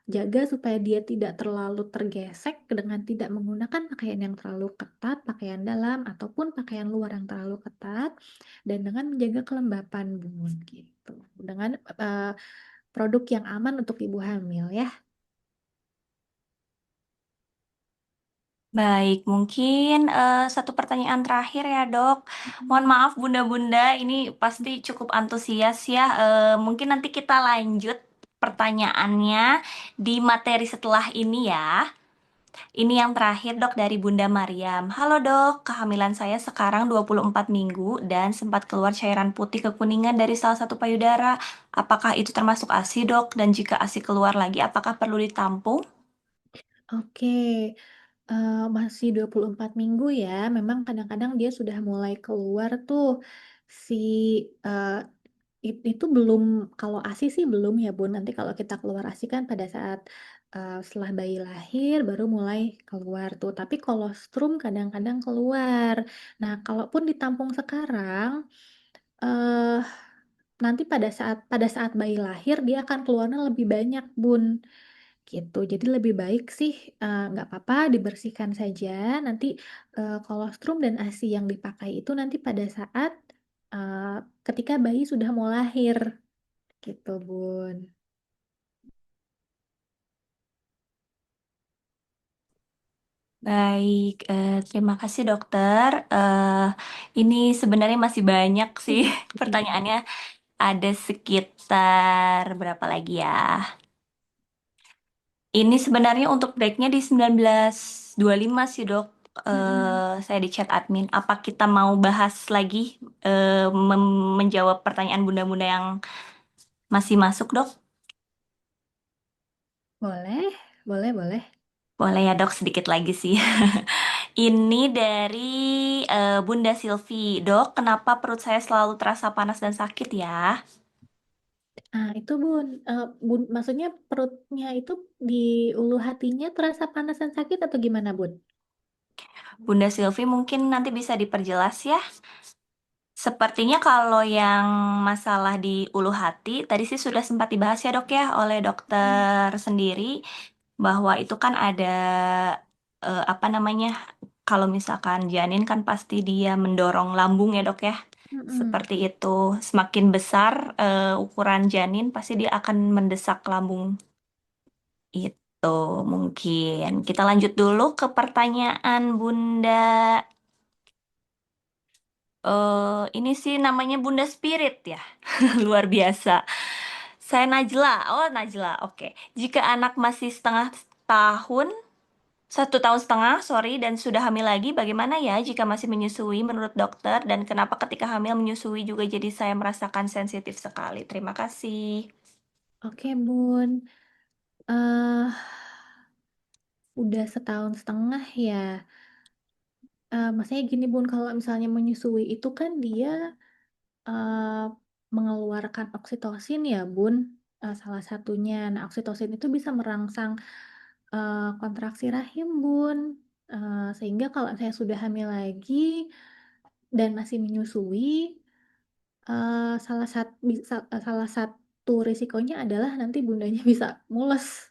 jaga supaya dia tidak terlalu tergesek dengan tidak menggunakan pakaian yang terlalu ketat, pakaian dalam ataupun pakaian luar yang terlalu ketat, dan dengan menjaga kelembapan, Bun, gitu. Dengan eh, produk yang aman untuk ibu hamil ya. Baik, mungkin satu pertanyaan terakhir ya, Dok. Mm-mm. Mohon maaf, Bunda-bunda, ini pasti cukup antusias ya. Mungkin nanti kita lanjut pertanyaannya di materi setelah ini ya. Ini yang terakhir, Dok, dari Bunda Mariam. Halo, Dok. Kehamilan saya sekarang 24 minggu dan sempat keluar cairan putih kekuningan dari salah satu payudara. Apakah itu termasuk ASI, Dok? Dan jika ASI keluar lagi, apakah perlu ditampung? Oke, masih 24 minggu ya. Memang kadang-kadang dia sudah mulai keluar tuh si eh, itu belum, kalau ASI sih belum ya Bun. Nanti kalau kita keluar ASI kan pada saat setelah bayi lahir baru mulai keluar tuh. Tapi kolostrum kadang-kadang keluar. Nah, kalaupun ditampung sekarang, eh nanti pada saat bayi lahir dia akan keluarnya lebih banyak, Bun, gitu. Jadi lebih baik sih nggak apa-apa dibersihkan saja. Nanti kolostrum dan ASI yang dipakai itu nanti pada saat eh, ketika bayi sudah mau lahir, gitu, Bun. Baik, terima kasih dokter. Ini sebenarnya masih banyak sih pertanyaannya. Ada sekitar berapa lagi ya? Ini sebenarnya untuk breaknya di 19.25 sih dok. Mm-mm. Saya di chat admin. Apa kita mau bahas lagi menjawab pertanyaan bunda-bunda yang masih masuk dok? Boleh, boleh, boleh. Boleh ya dok, sedikit lagi sih. Ini dari Bunda Silvi. Dok, kenapa perut saya selalu terasa panas dan sakit ya? Ah, itu Bun. Bun, maksudnya perutnya itu di ulu hatinya terasa panas dan sakit atau gimana, Bun? Bunda Silvi mungkin nanti bisa diperjelas ya. Sepertinya kalau yang masalah di ulu hati, tadi sih sudah sempat dibahas ya dok ya oleh Mm. dokter sendiri, bahwa itu kan ada apa namanya, kalau misalkan janin kan pasti dia mendorong lambung ya dok ya. Mm-mm. Seperti itu, semakin besar ukuran janin pasti dia akan mendesak lambung itu mungkin. Kita lanjut dulu ke pertanyaan Bunda. Ini sih namanya Bunda Spirit ya. Luar biasa. Saya Najla. Oh, Najla. Oke. Jika anak masih setengah tahun, 1 tahun setengah, sorry, dan sudah hamil lagi, bagaimana ya jika masih menyusui menurut dokter? Dan kenapa ketika hamil menyusui juga jadi saya merasakan sensitif sekali? Terima kasih. Oke, Bun. eh Udah 1 tahun setengah ya. Maksudnya gini, Bun, kalau misalnya menyusui itu kan dia eh, mengeluarkan oksitosin ya, Bun. Salah satunya. Nah, oksitosin itu bisa merangsang kontraksi rahim, Bun. Sehingga kalau saya sudah hamil lagi dan masih menyusui, salah satu risikonya adalah nanti bundanya bisa mules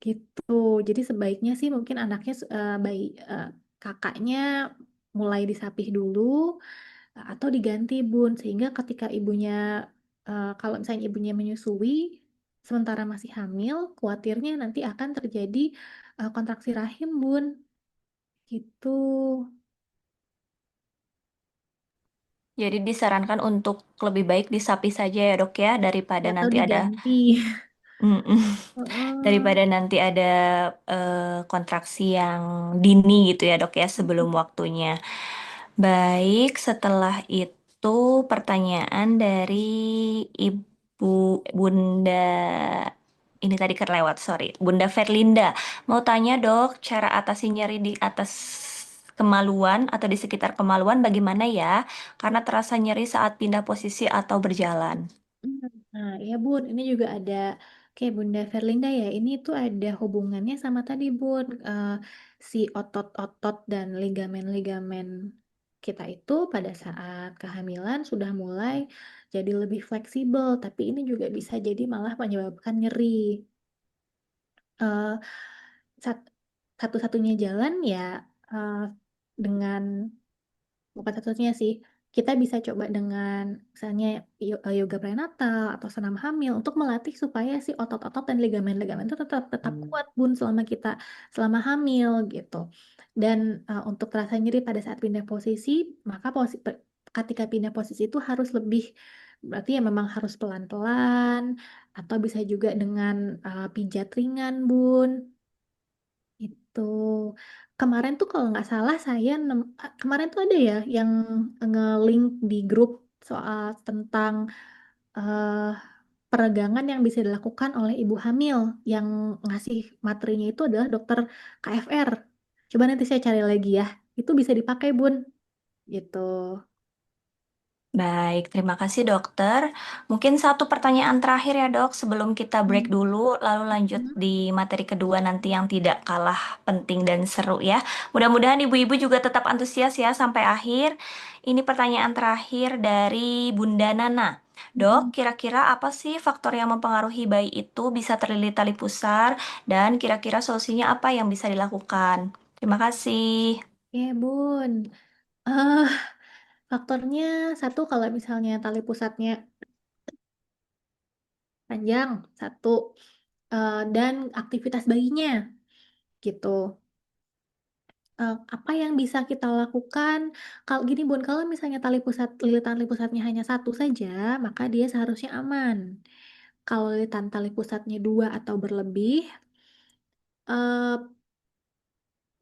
gitu. Jadi sebaiknya sih mungkin anaknya eh, kakaknya mulai disapih dulu atau diganti, Bun, sehingga ketika ibunya kalau misalnya ibunya menyusui sementara masih hamil, khawatirnya nanti akan terjadi kontraksi rahim, Bun, gitu. Jadi disarankan untuk lebih baik disapi saja ya dok ya, daripada Atau nanti ada diganti. Mm-mm. Heeh. Daripada nanti ada kontraksi yang dini gitu ya dok ya sebelum waktunya. Baik, setelah itu pertanyaan dari Ibu Bunda, ini tadi kelewat, sorry. Bunda Verlinda, mau tanya dok, cara atasi nyeri di atas kemaluan atau di sekitar kemaluan bagaimana ya? Karena terasa nyeri saat pindah posisi atau berjalan. Hmm. Nah, ya Bun, ini juga ada kayak Bunda Verlinda ya. Ini tuh ada hubungannya sama tadi Bun, si otot-otot dan ligamen-ligamen kita itu pada saat kehamilan sudah mulai jadi lebih fleksibel, tapi ini juga bisa jadi malah menyebabkan nyeri. Eh, sat- Satu-satunya jalan ya eh, dengan bukan satunya sih. Kita bisa coba dengan misalnya yoga prenatal atau senam hamil untuk melatih supaya si otot-otot dan ligamen-ligamen itu tetap tetap kuat Bun selama hamil gitu. Dan untuk rasa nyeri pada saat pindah posisi, maka ketika pindah posisi itu harus lebih berarti ya memang harus pelan-pelan atau bisa juga dengan pijat ringan Bun. Itu kemarin tuh kalau nggak salah kemarin tuh ada ya yang nge-link di grup soal tentang eh, peregangan yang bisa dilakukan oleh ibu hamil yang ngasih materinya itu adalah dokter KFR. Coba nanti saya cari lagi ya. Itu bisa dipakai Bun gitu. Baik, terima kasih dokter. Mungkin satu pertanyaan terakhir ya dok, sebelum kita break Hmm. dulu, lalu lanjut Hmm. di materi kedua nanti yang tidak kalah penting dan seru ya. Mudah-mudahan ibu-ibu juga tetap antusias ya sampai akhir. Ini pertanyaan terakhir dari Bunda Nana. Dok, Hmm. kira-kira apa sih faktor yang mempengaruhi bayi itu bisa terlilit tali pusar dan kira-kira solusinya apa yang bisa dilakukan? Terima kasih. Ya Bun. eh Faktornya satu kalau misalnya tali pusatnya panjang, satu. Dan aktivitas bayinya gitu. Apa yang bisa kita lakukan? Kalau gini Bun, kalau misalnya lilitan tali pusatnya hanya satu saja, maka dia seharusnya aman. Kalau lilitan tali pusatnya dua atau berlebih, eh,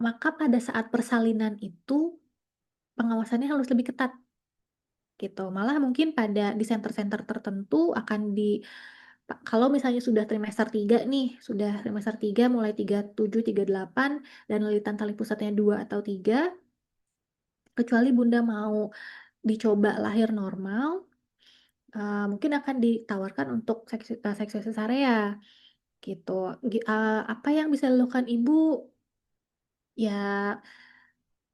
maka pada saat persalinan itu pengawasannya harus lebih ketat gitu. Malah mungkin di center-center tertentu akan kalau misalnya sudah trimester 3 nih, sudah trimester 3 mulai 37, 38 dan lilitan tali pusatnya 2 atau 3, kecuali Bunda mau dicoba lahir normal, mungkin akan ditawarkan untuk seksi sesarea gitu. Apa yang bisa dilakukan ibu? Ya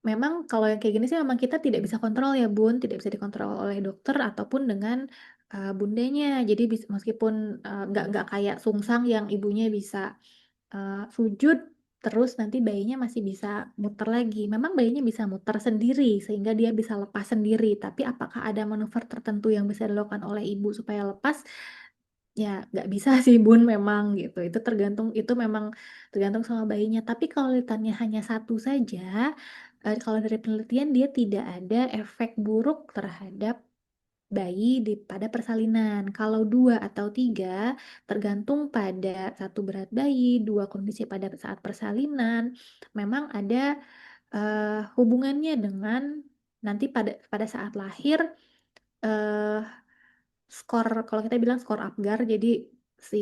memang kalau yang kayak gini sih memang kita tidak bisa kontrol ya Bun, tidak bisa dikontrol oleh dokter ataupun dengan bundanya. Jadi meskipun nggak kayak sungsang yang ibunya bisa sujud terus nanti bayinya masih bisa muter lagi. Memang bayinya bisa muter sendiri sehingga dia bisa lepas sendiri. Tapi apakah ada manuver tertentu yang bisa dilakukan oleh ibu supaya lepas? Ya nggak bisa sih Bun memang gitu. Itu memang tergantung sama bayinya. Tapi kalau litannya hanya satu saja, kalau dari penelitian dia tidak ada efek buruk terhadap bayi pada persalinan. Kalau dua atau tiga, tergantung pada satu berat bayi, dua kondisi pada saat persalinan, memang ada hubungannya dengan nanti pada saat lahir eh, skor, kalau kita bilang skor Apgar, jadi si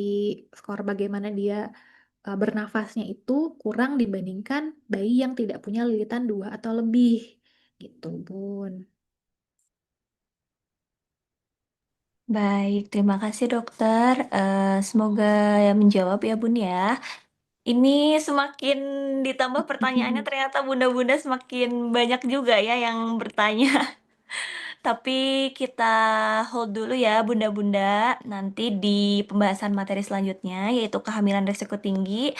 skor bagaimana dia bernafasnya itu kurang dibandingkan bayi yang tidak punya lilitan dua atau lebih, gitu Bun. Baik, terima kasih dokter. Semoga menjawab ya Bun ya. Ini semakin ditambah pertanyaannya ternyata bunda-bunda semakin banyak juga ya yang bertanya. Tapi kita hold dulu ya bunda-bunda. Nanti di pembahasan materi selanjutnya yaitu kehamilan risiko tinggi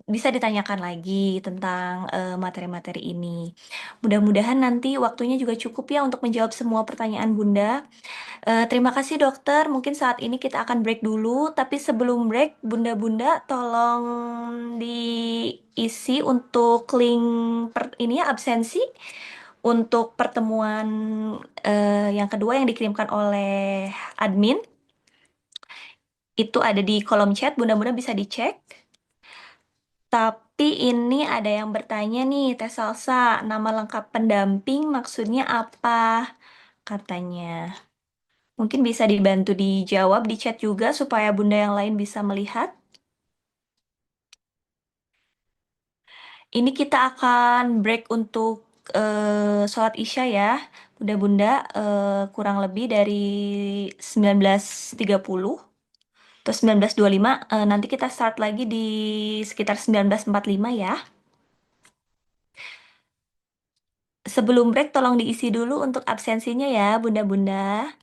bisa ditanyakan lagi tentang materi-materi ini. Mudah-mudahan nanti waktunya juga cukup ya untuk menjawab semua pertanyaan bunda. Terima kasih dokter. Mungkin saat ini kita akan break dulu, tapi sebelum break, bunda-bunda tolong diisi untuk link ini ya absensi untuk pertemuan yang kedua yang dikirimkan oleh admin. Itu ada di kolom chat, bunda-bunda bisa dicek. Tapi ini ada yang bertanya nih, Teh Salsa, nama lengkap pendamping maksudnya apa? Katanya. Mungkin bisa dibantu dijawab di chat juga supaya bunda yang lain bisa melihat. Ini kita akan break untuk sholat Isya ya, Bunda-bunda, kurang lebih dari 19.30 atau 19.25. Nanti kita start lagi di sekitar 19.45 ya. Sebelum break tolong diisi dulu untuk absensinya ya, Bunda-bunda.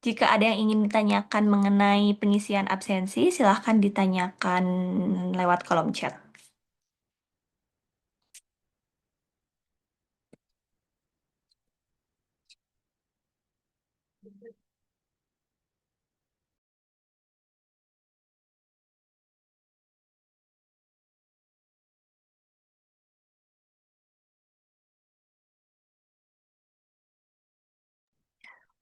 Jika ada yang ingin ditanyakan mengenai pengisian absensi, silahkan ditanyakan lewat kolom chat.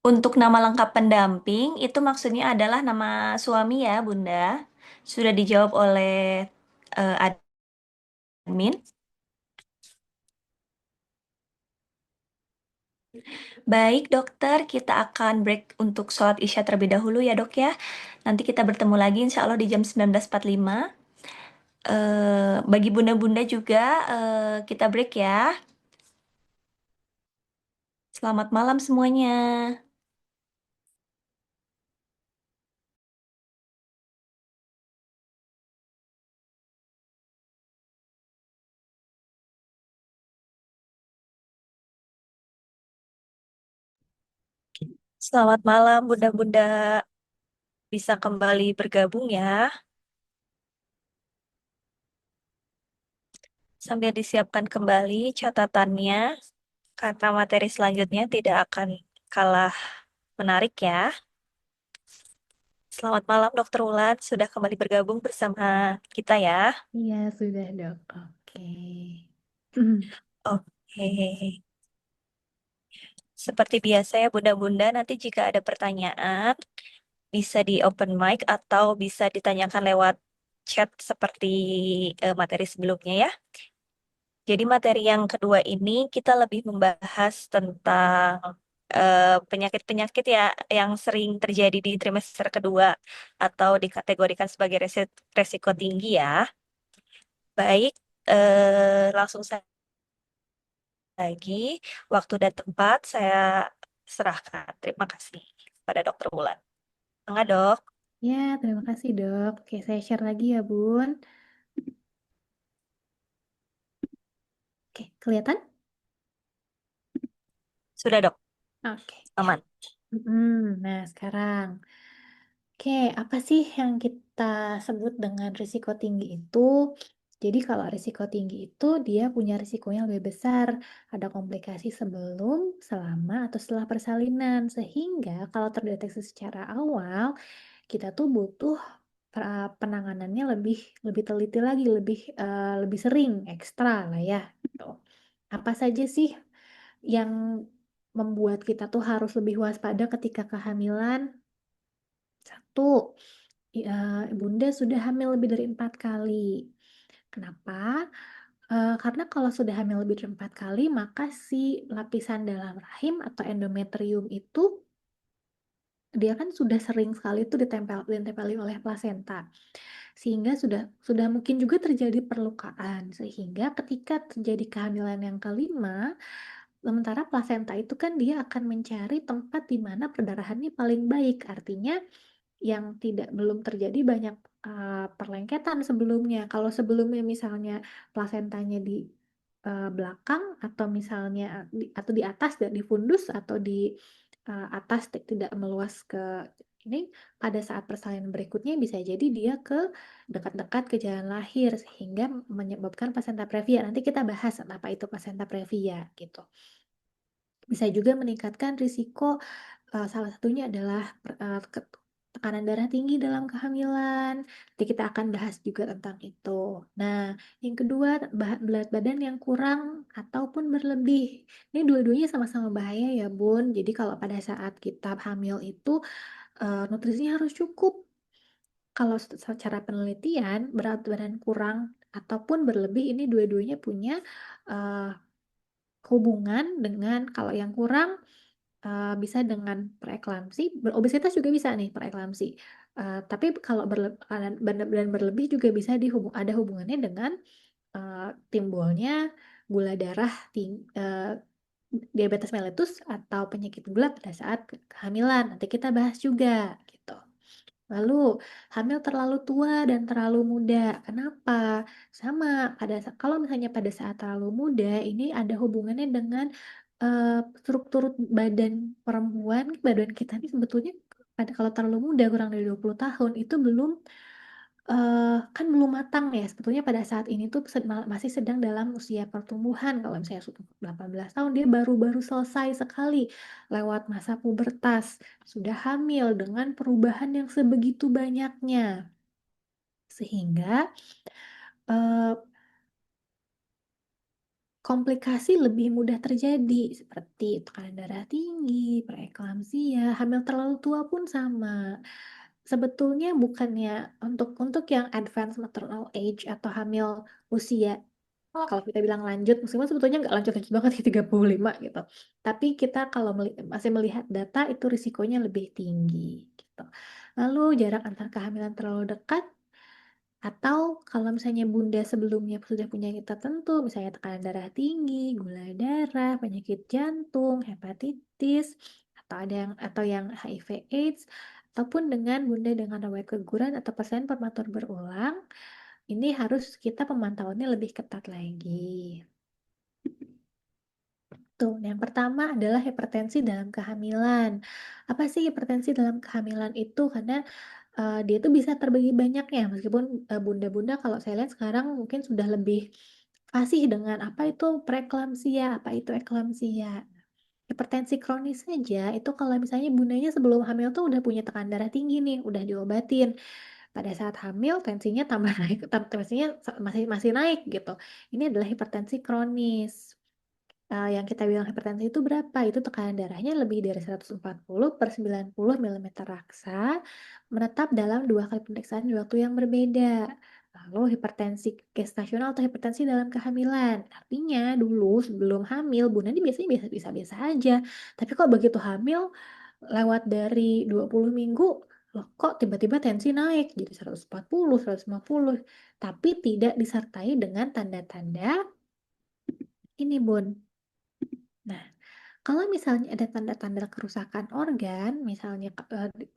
Untuk nama lengkap pendamping, itu maksudnya adalah nama suami ya, Bunda. Sudah dijawab oleh admin. Baik, dokter, kita akan break untuk sholat Isya terlebih dahulu ya, dok ya. Nanti kita bertemu lagi insya Allah di jam 19.45. Bagi bunda-bunda juga, kita break ya. Selamat malam semuanya. Selamat malam, bunda-bunda. Bisa kembali bergabung ya. Sambil disiapkan kembali catatannya, karena materi selanjutnya tidak akan kalah menarik ya. Selamat malam, Dokter Wulan. Sudah kembali bergabung bersama kita ya. Iya, sudah dok. Oke. Oke. Seperti biasa ya, bunda-bunda, nanti jika ada pertanyaan, bisa di open mic atau bisa ditanyakan lewat chat seperti materi sebelumnya ya. Jadi materi yang kedua ini kita lebih membahas tentang penyakit-penyakit ya yang sering terjadi di trimester kedua atau dikategorikan sebagai resiko tinggi ya. Baik, langsung saja lagi waktu dan tempat saya serahkan. Terima kasih pada Dokter Wulan. Enggak, Dok. Ya, terima kasih dok. Oke, saya share lagi ya Bun. Oke, kelihatan? Sudah, Dok. Oke, ya. Aman. Nah, sekarang. Oke, apa sih yang kita sebut dengan risiko tinggi itu? Jadi kalau risiko tinggi itu dia punya risikonya lebih besar, ada komplikasi sebelum, selama, atau setelah persalinan. Sehingga kalau terdeteksi secara awal, kita tuh butuh penanganannya lebih lebih teliti lagi, lebih sering, ekstra lah ya. Gitu. Apa saja sih yang membuat kita tuh harus lebih waspada ketika kehamilan? Satu, Bunda sudah hamil lebih dari 4 kali. Kenapa? Karena kalau sudah hamil lebih dari 4 kali, maka si lapisan dalam rahim atau endometrium itu dia kan sudah sering sekali itu ditempeli oleh plasenta, sehingga sudah mungkin juga terjadi perlukaan, sehingga ketika terjadi kehamilan yang kelima, sementara plasenta itu kan dia akan mencari tempat di mana perdarahannya paling baik, artinya yang belum terjadi banyak perlengketan sebelumnya. Kalau sebelumnya misalnya plasentanya di belakang atau misalnya atau di atas dan di fundus atau di atas tidak meluas ke ini, pada saat persalinan berikutnya bisa jadi dia ke dekat-dekat ke jalan lahir sehingga menyebabkan placenta previa. Nanti kita bahas apa itu placenta previa gitu. Bisa juga meningkatkan risiko, salah satunya adalah tekanan darah tinggi dalam kehamilan. Nanti kita akan bahas juga tentang itu. Nah, yang kedua, berat badan yang kurang ataupun berlebih. Ini dua-duanya sama-sama bahaya ya, Bun. Jadi kalau pada saat kita hamil itu nutrisinya harus cukup. Kalau secara penelitian, berat badan kurang ataupun berlebih ini dua-duanya punya eh, hubungan dengan kalau yang kurang bisa dengan preeklamsi, berobesitas juga bisa nih preeklamsi. Tapi kalau dan berlebih juga bisa ada hubungannya dengan eh, timbulnya gula darah diabetes mellitus atau penyakit gula pada saat kehamilan. Nanti kita bahas juga gitu. Lalu, hamil terlalu tua dan terlalu muda. Kenapa? Sama, kalau misalnya pada saat terlalu muda, ini ada hubungannya dengan eh, struktur badan perempuan, badan kita ini sebetulnya pada kalau terlalu muda, kurang dari 20 tahun, itu eh, kan belum matang ya. Sebetulnya pada saat ini tuh masih sedang dalam usia pertumbuhan. Kalau misalnya sudah 18 tahun, dia baru-baru selesai sekali lewat masa pubertas, sudah hamil dengan perubahan yang sebegitu banyaknya. Sehingga eh, komplikasi lebih mudah terjadi seperti tekanan darah tinggi, preeklamsia, hamil terlalu tua pun sama. Sebetulnya bukannya untuk yang advanced maternal age atau hamil usia, kalau kita bilang lanjut, meskipun sebetulnya nggak lanjut-lanjut banget ya 35 gitu. Tapi kita kalau masih melihat data itu risikonya lebih tinggi gitu. Lalu jarak antar kehamilan terlalu dekat, atau kalau misalnya bunda sebelumnya sudah punya penyakit tertentu, misalnya tekanan darah tinggi, gula darah, penyakit jantung, hepatitis, atau yang HIV/AIDS, ataupun dengan bunda dengan riwayat keguguran atau pasien prematur berulang, ini harus kita pemantauannya lebih ketat lagi. Tuh, yang pertama adalah hipertensi dalam kehamilan. Apa sih hipertensi dalam kehamilan itu? Karena dia tuh bisa terbagi banyak ya, meskipun bunda-bunda kalau saya lihat sekarang mungkin sudah lebih fasih dengan apa itu preeklamsia, apa itu eklamsia. Hipertensi kronis saja itu kalau misalnya bundanya sebelum hamil tuh udah punya tekanan darah tinggi nih, udah diobatin. Pada saat hamil tensinya tambah naik, tensinya masih masih naik gitu. Ini adalah hipertensi kronis. Yang kita bilang hipertensi itu berapa? Itu tekanan darahnya lebih dari 140 per 90 milimeter raksa, menetap dalam dua kali pemeriksaan di waktu yang berbeda. Lalu hipertensi gestasional atau hipertensi dalam kehamilan. Artinya dulu sebelum hamil, Bunda ini biasanya biasa-biasa aja. Tapi kok begitu hamil, lewat dari 20 minggu, loh kok tiba-tiba tensi naik jadi 140, 150. Tapi tidak disertai dengan tanda-tanda ini, Bun. Nah, kalau misalnya ada tanda-tanda kerusakan organ, misalnya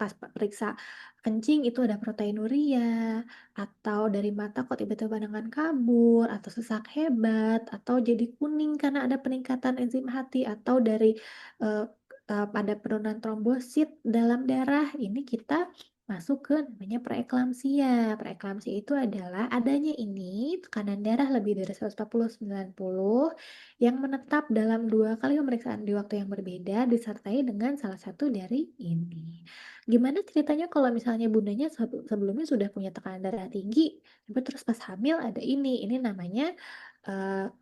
pas periksa kencing itu ada proteinuria, atau dari mata kok tiba-tiba dengan kabur, atau sesak hebat, atau jadi kuning karena ada peningkatan enzim hati, atau dari eh, pada penurunan trombosit dalam darah, ini kita masuk ke namanya preeklamsia. Preeklamsia itu adalah adanya ini tekanan darah lebih dari 140/90 yang menetap dalam dua kali pemeriksaan di waktu yang berbeda disertai dengan salah satu dari ini. Gimana ceritanya kalau misalnya bundanya sebelumnya sudah punya tekanan darah tinggi, tapi terus pas hamil ada ini. Ini namanya eh,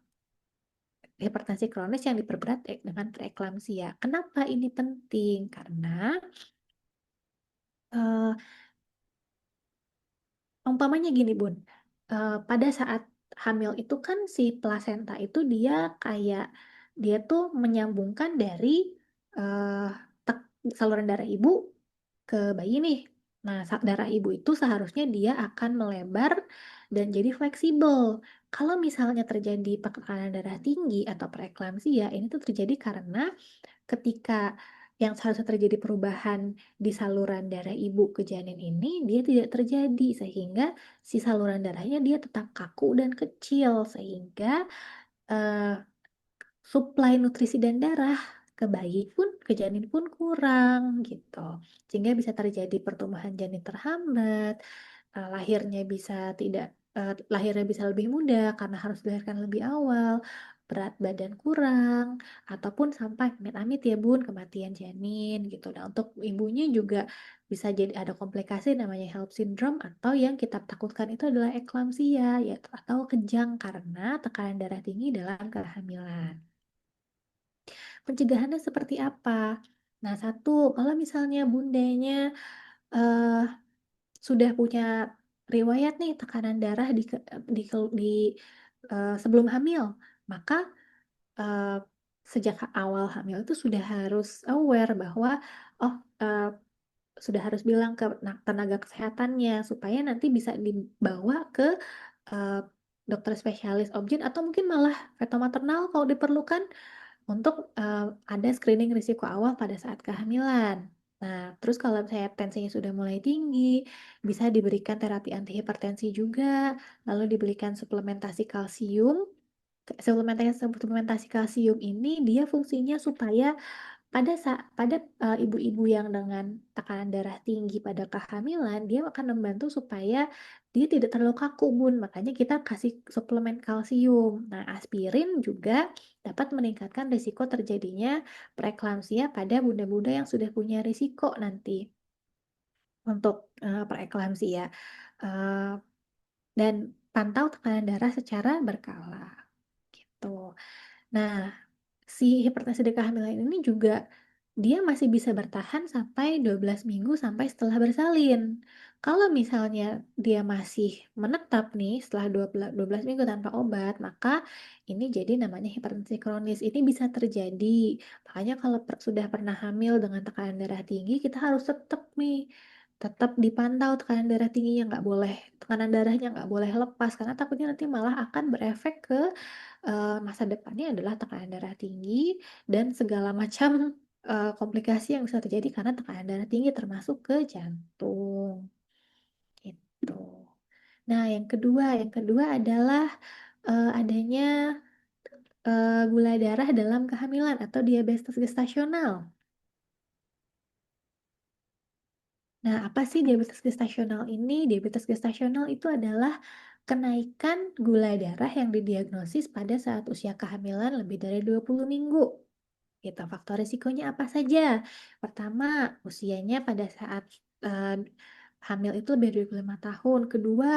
hipertensi kronis yang diperberat dengan preeklamsia. Kenapa ini penting? Karena eh, umpamanya gini, Bun. Pada saat hamil itu kan si plasenta itu kayak dia tuh menyambungkan dari eh, saluran darah ibu ke bayi nih. Nah, darah ibu itu seharusnya dia akan melebar dan jadi fleksibel. Kalau misalnya terjadi tekanan darah tinggi atau preeklamsia, ini tuh terjadi karena ketika yang seharusnya terjadi perubahan di saluran darah ibu ke janin ini, dia tidak terjadi sehingga si saluran darahnya dia tetap kaku dan kecil sehingga eh, suplai nutrisi dan darah ke bayi pun ke janin pun kurang gitu. Sehingga bisa terjadi pertumbuhan janin terhambat, lahirnya bisa tidak lahirnya bisa lebih mudah karena harus dilahirkan lebih awal, berat badan kurang, ataupun sampai amit-amit ya Bun, kematian janin gitu. Nah, untuk ibunya juga bisa jadi ada komplikasi namanya HELLP syndrome atau yang kita takutkan itu adalah eklamsia yaitu atau kejang karena tekanan darah tinggi dalam kehamilan. Pencegahannya seperti apa? Nah, satu, kalau misalnya bundanya eh, sudah punya riwayat nih tekanan darah di sebelum hamil, maka eh, sejak awal hamil itu sudah harus aware bahwa oh eh, sudah harus bilang ke tenaga kesehatannya supaya nanti bisa dibawa ke eh, dokter spesialis objin atau mungkin malah feto maternal kalau diperlukan untuk ada screening risiko awal pada saat kehamilan. Nah, terus kalau saya tensinya sudah mulai tinggi, bisa diberikan terapi antihipertensi juga, lalu diberikan suplementasi kalsium. Suplementasi kalsium ini dia fungsinya supaya pada ibu-ibu yang dengan tekanan darah tinggi pada kehamilan, dia akan membantu supaya dia tidak terlalu kaku, Bun. Makanya kita kasih suplemen kalsium. Nah, aspirin juga dapat meningkatkan risiko terjadinya preeklamsia pada bunda-bunda yang sudah punya risiko nanti untuk preeklamsia. Eh, dan pantau tekanan darah secara berkala gitu. Nah, si hipertensi di kehamilan ini juga dia masih bisa bertahan sampai 12 minggu sampai setelah bersalin. Kalau misalnya dia masih menetap nih setelah 12 minggu tanpa obat, maka ini jadi namanya hipertensi kronis. Ini bisa terjadi. Makanya kalau sudah pernah hamil dengan tekanan darah tinggi, kita harus tetap dipantau tekanan darah tingginya, nggak boleh, tekanan darahnya nggak boleh lepas karena takutnya nanti malah akan berefek ke masa depannya adalah tekanan darah tinggi dan segala macam komplikasi yang bisa terjadi karena tekanan darah tinggi termasuk ke jantung gitu. Nah, yang kedua adalah adanya gula darah dalam kehamilan atau diabetes gestasional. Nah, apa sih diabetes gestasional ini? Diabetes gestasional itu adalah kenaikan gula darah yang didiagnosis pada saat usia kehamilan lebih dari 20 minggu. Gitu. Faktor risikonya apa saja? Pertama, usianya pada saat eh, hamil itu lebih dari 25 tahun. Kedua,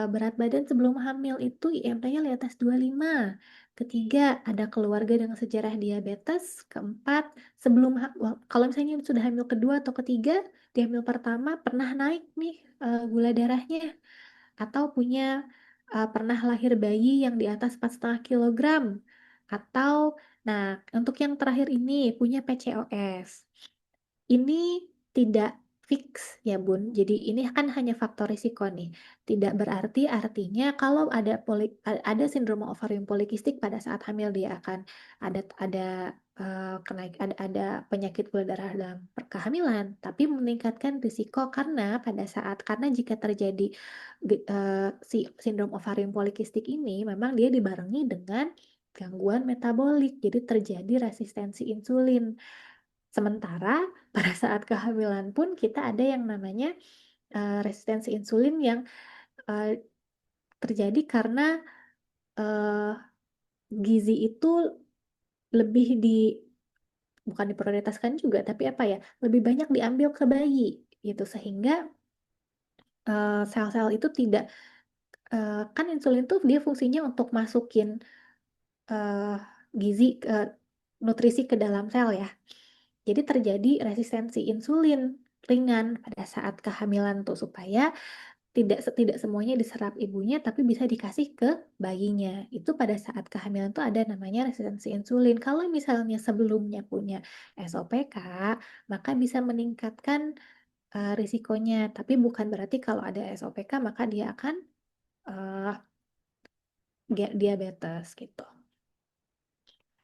berat badan sebelum hamil itu IMT-nya di atas 25. Ketiga, ada keluarga dengan sejarah diabetes. Keempat, kalau misalnya sudah hamil kedua atau ketiga, di hamil pertama pernah naik nih gula darahnya atau pernah lahir bayi yang di atas 4,5 kilogram atau nah untuk yang terakhir ini punya PCOS. Ini tidak fix ya Bun. Jadi ini kan hanya faktor risiko nih. Tidak berarti artinya kalau ada sindrom ovarium polikistik pada saat hamil dia akan ada ada penyakit gula darah dalam kehamilan, tapi meningkatkan risiko karena jika terjadi si sindrom ovarium polikistik ini memang dia dibarengi dengan gangguan metabolik. Jadi terjadi resistensi insulin. Sementara pada saat kehamilan pun kita ada yang namanya resistensi insulin yang eh, terjadi karena eh, gizi itu lebih bukan diprioritaskan juga, tapi apa ya, lebih banyak diambil ke bayi gitu sehingga sel-sel itu tidak kan insulin tuh dia fungsinya untuk masukin eh, gizi nutrisi ke dalam sel ya. Jadi terjadi resistensi insulin ringan pada saat kehamilan tuh supaya tidak semuanya diserap ibunya tapi bisa dikasih ke bayinya. Itu pada saat kehamilan tuh ada namanya resistensi insulin. Kalau misalnya sebelumnya punya SOPK, maka bisa meningkatkan risikonya. Tapi bukan berarti kalau ada SOPK maka dia akan eh, diabetes gitu.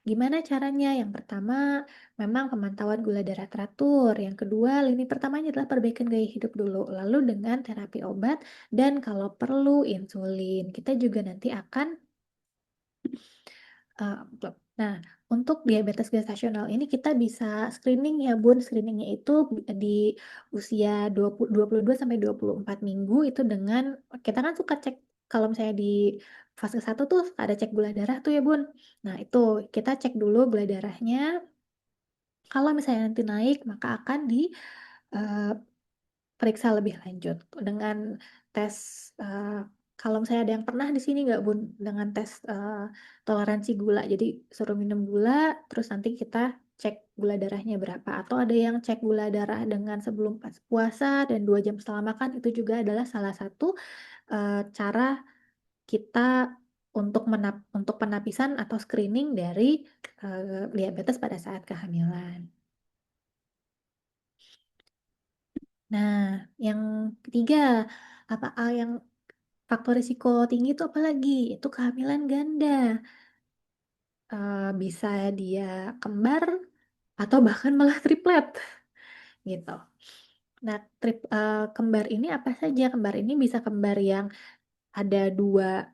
Gimana caranya? Yang pertama, memang pemantauan gula darah teratur. Yang kedua, lini pertamanya adalah perbaikan gaya hidup dulu. Lalu dengan terapi obat dan kalau perlu insulin. Kita juga nanti akan blok. Nah, untuk diabetes gestasional ini kita bisa screening ya, Bun. Screeningnya itu di usia 22 sampai 24 minggu itu dengan kita kan suka cek kalau misalnya di fase 1 tuh ada cek gula darah tuh ya, Bun. Nah, itu kita cek dulu gula darahnya. Kalau misalnya nanti naik, maka akan diperiksa lebih lanjut dengan tes. eh, Kalau misalnya ada yang pernah di sini nggak Bun dengan tes toleransi gula, jadi suruh minum gula, terus nanti kita cek gula darahnya berapa. Atau ada yang cek gula darah dengan sebelum pas puasa dan 2 jam setelah makan itu juga adalah salah satu cara kita untuk penapisan atau screening dari diabetes pada saat kehamilan. Nah, yang ketiga, yang faktor risiko tinggi itu apa lagi? Itu kehamilan ganda. Bisa dia kembar atau bahkan malah triplet gitu. Nah, kembar ini apa saja? Kembar ini bisa kembar yang ada dua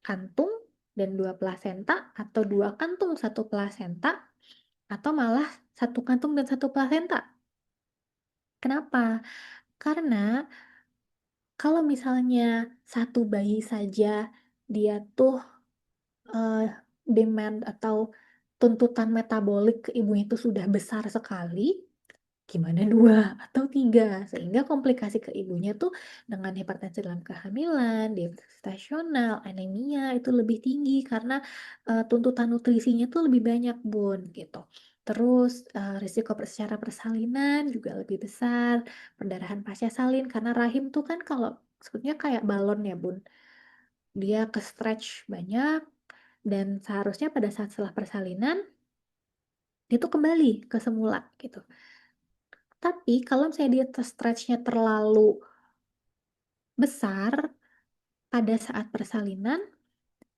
kantung dan dua plasenta, atau dua kantung satu plasenta, atau malah satu kantung dan satu plasenta. Kenapa? Karena kalau misalnya satu bayi saja dia tuh eh, demand atau tuntutan metabolik ke ibunya itu sudah besar sekali, gimana dua atau tiga, sehingga komplikasi ke ibunya tuh dengan hipertensi dalam kehamilan, diabetes gestasional, anemia itu lebih tinggi karena tuntutan nutrisinya tuh lebih banyak, Bun, gitu. Terus risiko secara persalinan juga lebih besar, perdarahan pasca salin karena rahim tuh kan kalau sebetulnya kayak balon ya, Bun. Dia ke stretch banyak dan seharusnya pada saat setelah persalinan dia tuh kembali ke semula gitu. Tapi kalau misalnya dia stretchnya terlalu besar pada saat persalinan,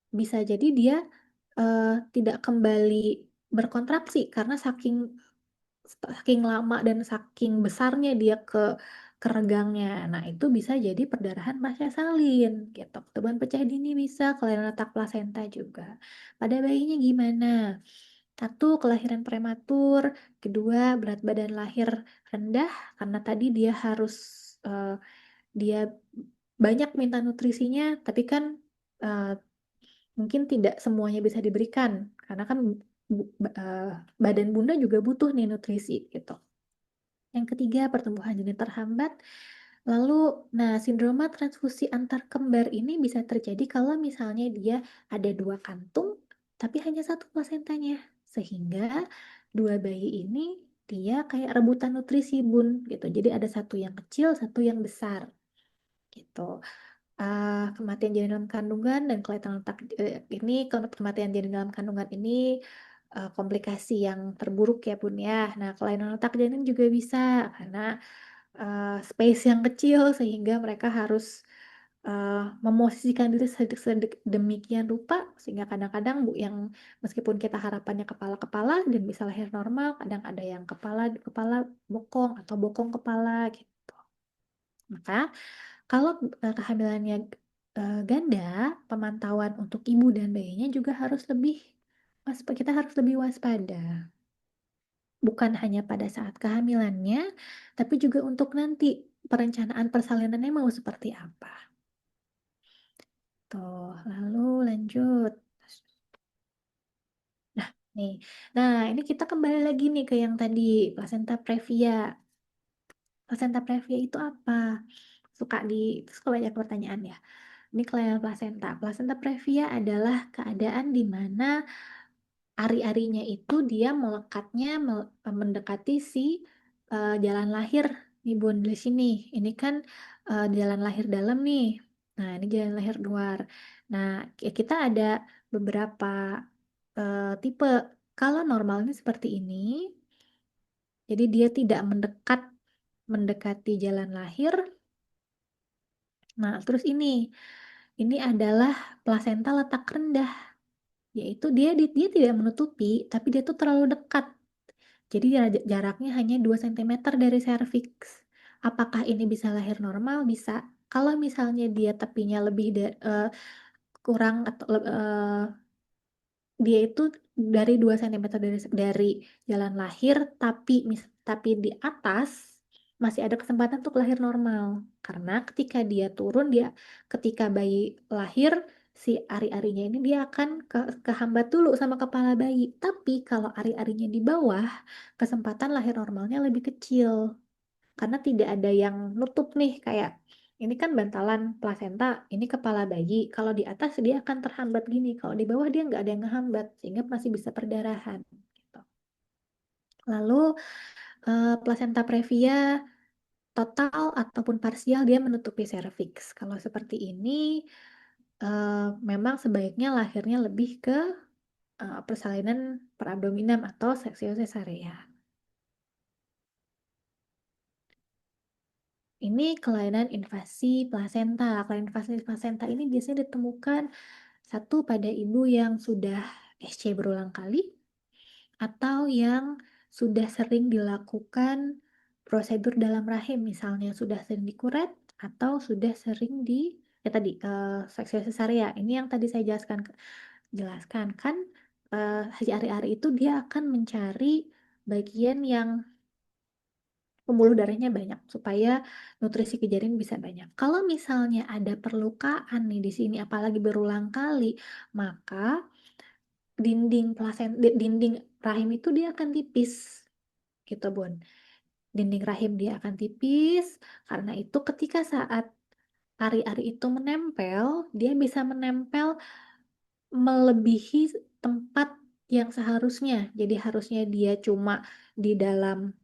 bisa jadi dia tidak kembali berkontraksi karena saking saking lama dan saking besarnya dia ke regangnya. Nah, itu bisa jadi perdarahan pasca salin gitu. Ketuban pecah dini bisa, kelainan otak plasenta juga. Pada bayinya gimana? Satu, kelahiran prematur. Kedua, berat badan lahir rendah karena tadi dia harus eh, dia banyak minta nutrisinya, tapi kan eh, mungkin tidak semuanya bisa diberikan karena kan badan bunda juga butuh nih nutrisi gitu. Yang ketiga, pertumbuhan janin terhambat. Lalu, nah, sindroma transfusi antar kembar ini bisa terjadi kalau misalnya dia ada dua kantung, tapi hanya satu plasentanya. Sehingga dua bayi ini dia kayak rebutan nutrisi, Bun, gitu. Jadi ada satu yang kecil, satu yang besar, gitu. Kematian janin dalam kandungan dan kelainan otak ini, kematian janin dalam kandungan ini komplikasi yang terburuk ya, Bun, ya. Nah, kelainan otak janin juga bisa karena space yang kecil sehingga mereka harus uh, memosisikan diri sedemikian rupa sehingga kadang-kadang bu yang meskipun kita harapannya kepala-kepala dan bisa lahir normal, kadang ada yang kepala kepala bokong atau bokong kepala gitu. Maka kalau kehamilannya ganda, pemantauan untuk ibu dan bayinya juga harus lebih kita harus lebih waspada. Bukan hanya pada saat kehamilannya, tapi juga untuk nanti perencanaan persalinannya mau seperti apa. Tuh, lalu lanjut. Nah, nih. Nah, ini kita kembali lagi nih ke yang tadi, placenta previa. Placenta previa itu apa? Suka banyak pertanyaan ya. Ini kelainan placenta. Placenta previa adalah keadaan di mana ari-arinya itu dia melekatnya mendekati si jalan lahir nih, Bun, di sini. Ini kan jalan lahir dalam nih. Nah, ini jalan lahir luar. Nah, kita ada beberapa tipe. Kalau normalnya seperti ini, jadi dia tidak mendekati jalan lahir. Nah, terus ini adalah plasenta letak rendah, yaitu dia tidak menutupi, tapi dia tuh terlalu dekat. Jadi jaraknya hanya 2 cm dari serviks. Apakah ini bisa lahir normal? Bisa. Kalau misalnya dia tepinya kurang atau dia itu dari 2 cm dari jalan lahir, tapi di atas masih ada kesempatan untuk lahir normal. Karena ketika bayi lahir, si ari-arinya ini dia akan kehambat dulu sama kepala bayi. Tapi kalau ari-arinya di bawah, kesempatan lahir normalnya lebih kecil. Karena tidak ada yang nutup nih, kayak ini kan bantalan plasenta, ini kepala bayi. Kalau di atas dia akan terhambat gini, kalau di bawah dia nggak ada yang ngehambat, sehingga masih bisa perdarahan. Gitu. Lalu plasenta previa total ataupun parsial dia menutupi serviks. Kalau seperti ini memang sebaiknya lahirnya lebih ke persalinan perabdominam atau seksio cesarea. Ini kelainan invasi plasenta. Kelainan invasi plasenta ini biasanya ditemukan satu pada ibu yang sudah SC berulang kali atau yang sudah sering dilakukan prosedur dalam rahim, misalnya sudah sering dikuret atau sudah sering di ya tadi seksio cesarea. Ini yang tadi saya jelaskan kan si ari-ari itu dia akan mencari bagian yang pembuluh darahnya banyak supaya nutrisi ke janin bisa banyak. Kalau misalnya ada perlukaan nih di sini apalagi berulang kali, maka dinding rahim itu dia akan tipis gitu, Bun. Dinding rahim dia akan tipis karena itu ketika saat ari-ari itu menempel, dia bisa menempel melebihi tempat yang seharusnya. Jadi harusnya dia cuma di dalam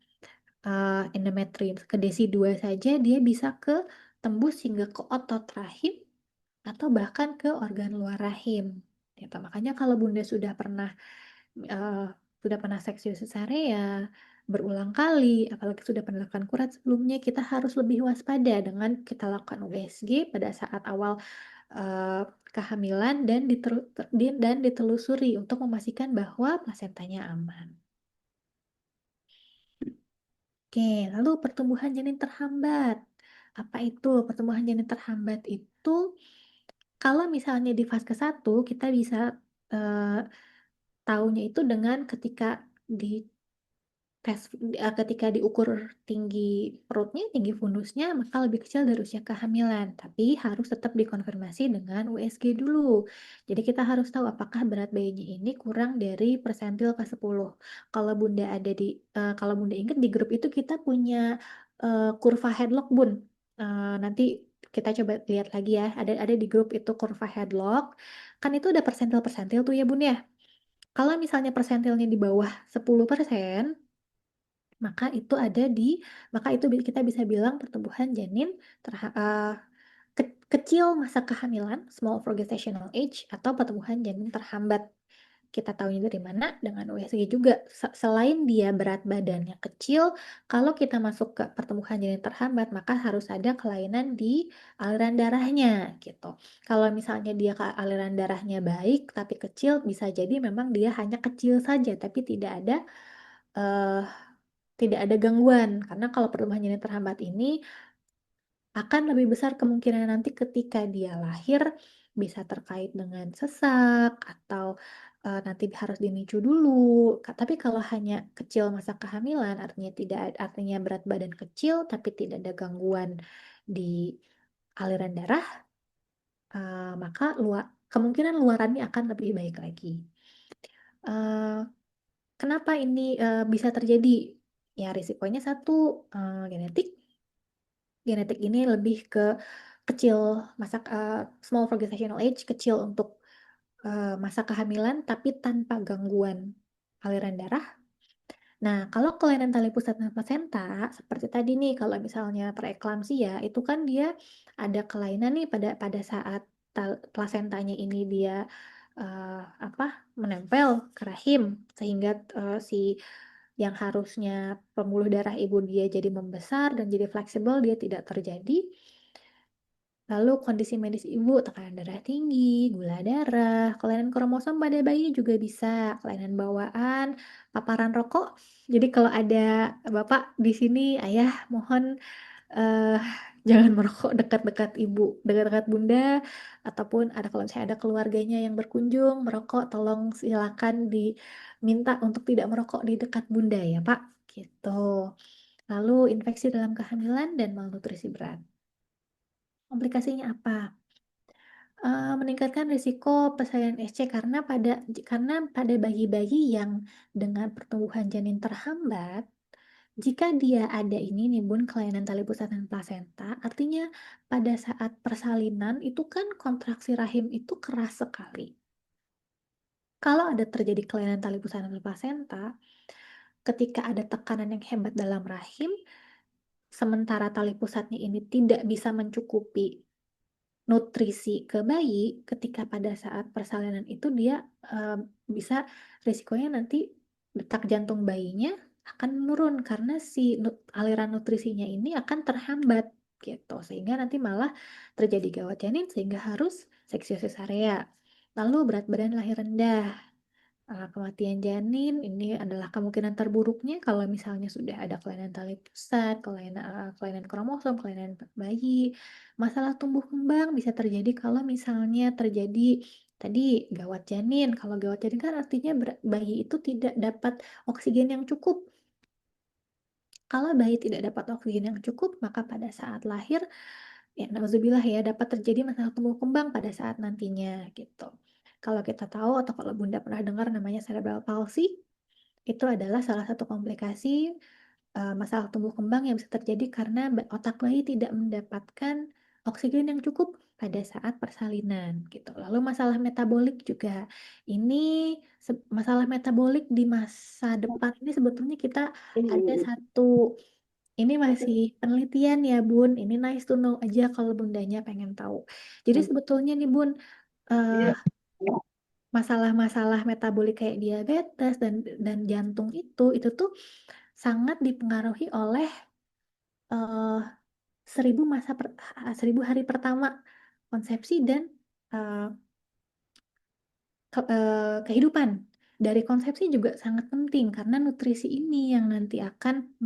endometrium ke desi 2 saja dia bisa ke tembus hingga ke otot rahim atau bahkan ke organ luar rahim. Gitu. Makanya kalau Bunda eh, sudah pernah seksi cesarea berulang kali, apalagi sudah pernah lakukan kurat sebelumnya, kita harus lebih waspada dengan kita lakukan USG pada saat awal eh, kehamilan dan ditelusuri untuk memastikan bahwa plasentanya aman. Oke, lalu pertumbuhan janin terhambat. Apa itu? Pertumbuhan janin terhambat itu kalau misalnya di fase ke-1 kita bisa eh, tahunya itu dengan ketika di ketika diukur tinggi perutnya, tinggi fundusnya, maka lebih kecil dari usia kehamilan. Tapi harus tetap dikonfirmasi dengan USG dulu. Jadi kita harus tahu apakah berat bayinya ini kurang dari persentil ke-10. Kalau Bunda ingat di grup itu kita punya kurva headlock, Bun. Nanti kita coba lihat lagi ya. Ada di grup itu kurva headlock. Kan itu ada persentil-persentil tuh ya, Bun ya. Kalau misalnya persentilnya di bawah 10%, maka itu ada di maka itu kita bisa bilang pertumbuhan janin kecil masa kehamilan, small for gestational age, atau pertumbuhan janin terhambat. Kita tahunya dari mana? Dengan USG juga. Selain dia berat badannya kecil, kalau kita masuk ke pertumbuhan janin terhambat, maka harus ada kelainan di aliran darahnya gitu. Kalau misalnya dia aliran darahnya baik tapi kecil, bisa jadi memang dia hanya kecil saja, tapi eh, tidak ada gangguan. Karena kalau pertumbuhan janin terhambat ini akan lebih besar kemungkinan nanti ketika dia lahir bisa terkait dengan sesak atau nanti harus dinicu dulu. Tapi kalau hanya kecil masa kehamilan artinya berat badan kecil tapi tidak ada gangguan di aliran darah, maka kemungkinan luarannya akan lebih baik lagi. Eh, Kenapa ini bisa terjadi? Ya risikonya satu genetik. Genetik ini lebih ke kecil small for gestational age, kecil untuk masa kehamilan tapi tanpa gangguan aliran darah. Nah, kalau kelainan tali pusat dan plasenta seperti tadi nih, kalau misalnya preeklamsia itu kan dia ada kelainan nih pada saat plasentanya ini dia eh, apa menempel ke rahim sehingga si yang harusnya pembuluh darah ibu dia jadi membesar dan jadi fleksibel dia tidak terjadi. Lalu kondisi medis ibu, tekanan darah tinggi, gula darah, kelainan kromosom pada bayi juga bisa, kelainan bawaan, paparan rokok. Jadi kalau ada bapak di sini, ayah mohon eh, jangan merokok dekat-dekat ibu, dekat-dekat bunda, ataupun kalau misalnya ada keluarganya yang berkunjung merokok, tolong silakan diminta untuk tidak merokok di dekat bunda ya Pak. Gitu. Lalu infeksi dalam kehamilan dan malnutrisi berat. Komplikasinya apa? Meningkatkan risiko persalinan SC karena pada bayi-bayi yang dengan pertumbuhan janin terhambat, jika dia ada ini nih Bun, kelainan tali pusat dan plasenta, artinya pada saat persalinan itu kan kontraksi rahim itu keras sekali. Kalau ada terjadi kelainan tali pusat dan plasenta, ketika ada tekanan yang hebat dalam rahim, sementara tali pusatnya ini tidak bisa mencukupi nutrisi ke bayi ketika pada saat persalinan itu dia eh, bisa risikonya nanti detak jantung bayinya akan menurun karena si aliran nutrisinya ini akan terhambat gitu sehingga nanti malah terjadi gawat janin sehingga harus seksi cesarea. Lalu berat badan lahir rendah. Kematian janin ini adalah kemungkinan terburuknya kalau misalnya sudah ada kelainan tali pusat, kelainan kromosom, kelainan bayi. Masalah tumbuh kembang bisa terjadi kalau misalnya terjadi tadi gawat janin. Kalau gawat janin kan artinya bayi itu tidak dapat oksigen yang cukup. Kalau bayi tidak dapat oksigen yang cukup, maka pada saat lahir, ya nauzubillah ya, dapat terjadi masalah tumbuh kembang pada saat nantinya gitu. Kalau kita tahu atau kalau Bunda pernah dengar namanya cerebral palsy, itu adalah salah satu komplikasi masalah tumbuh kembang yang bisa terjadi karena otak bayi tidak mendapatkan oksigen yang cukup pada saat persalinan gitu. Lalu masalah metabolik juga. Ini masalah metabolik di masa depan ini sebetulnya kita ada satu ini masih penelitian ya Bun. Ini nice to know aja kalau Bundanya pengen tahu. Jadi sebetulnya nih Bun, eh, masalah-masalah metabolik kayak diabetes dan jantung itu tuh sangat dipengaruhi oleh eh, 1000 hari pertama konsepsi dan eh, kehidupan. Dari konsepsi juga sangat penting karena nutrisi ini yang nanti akan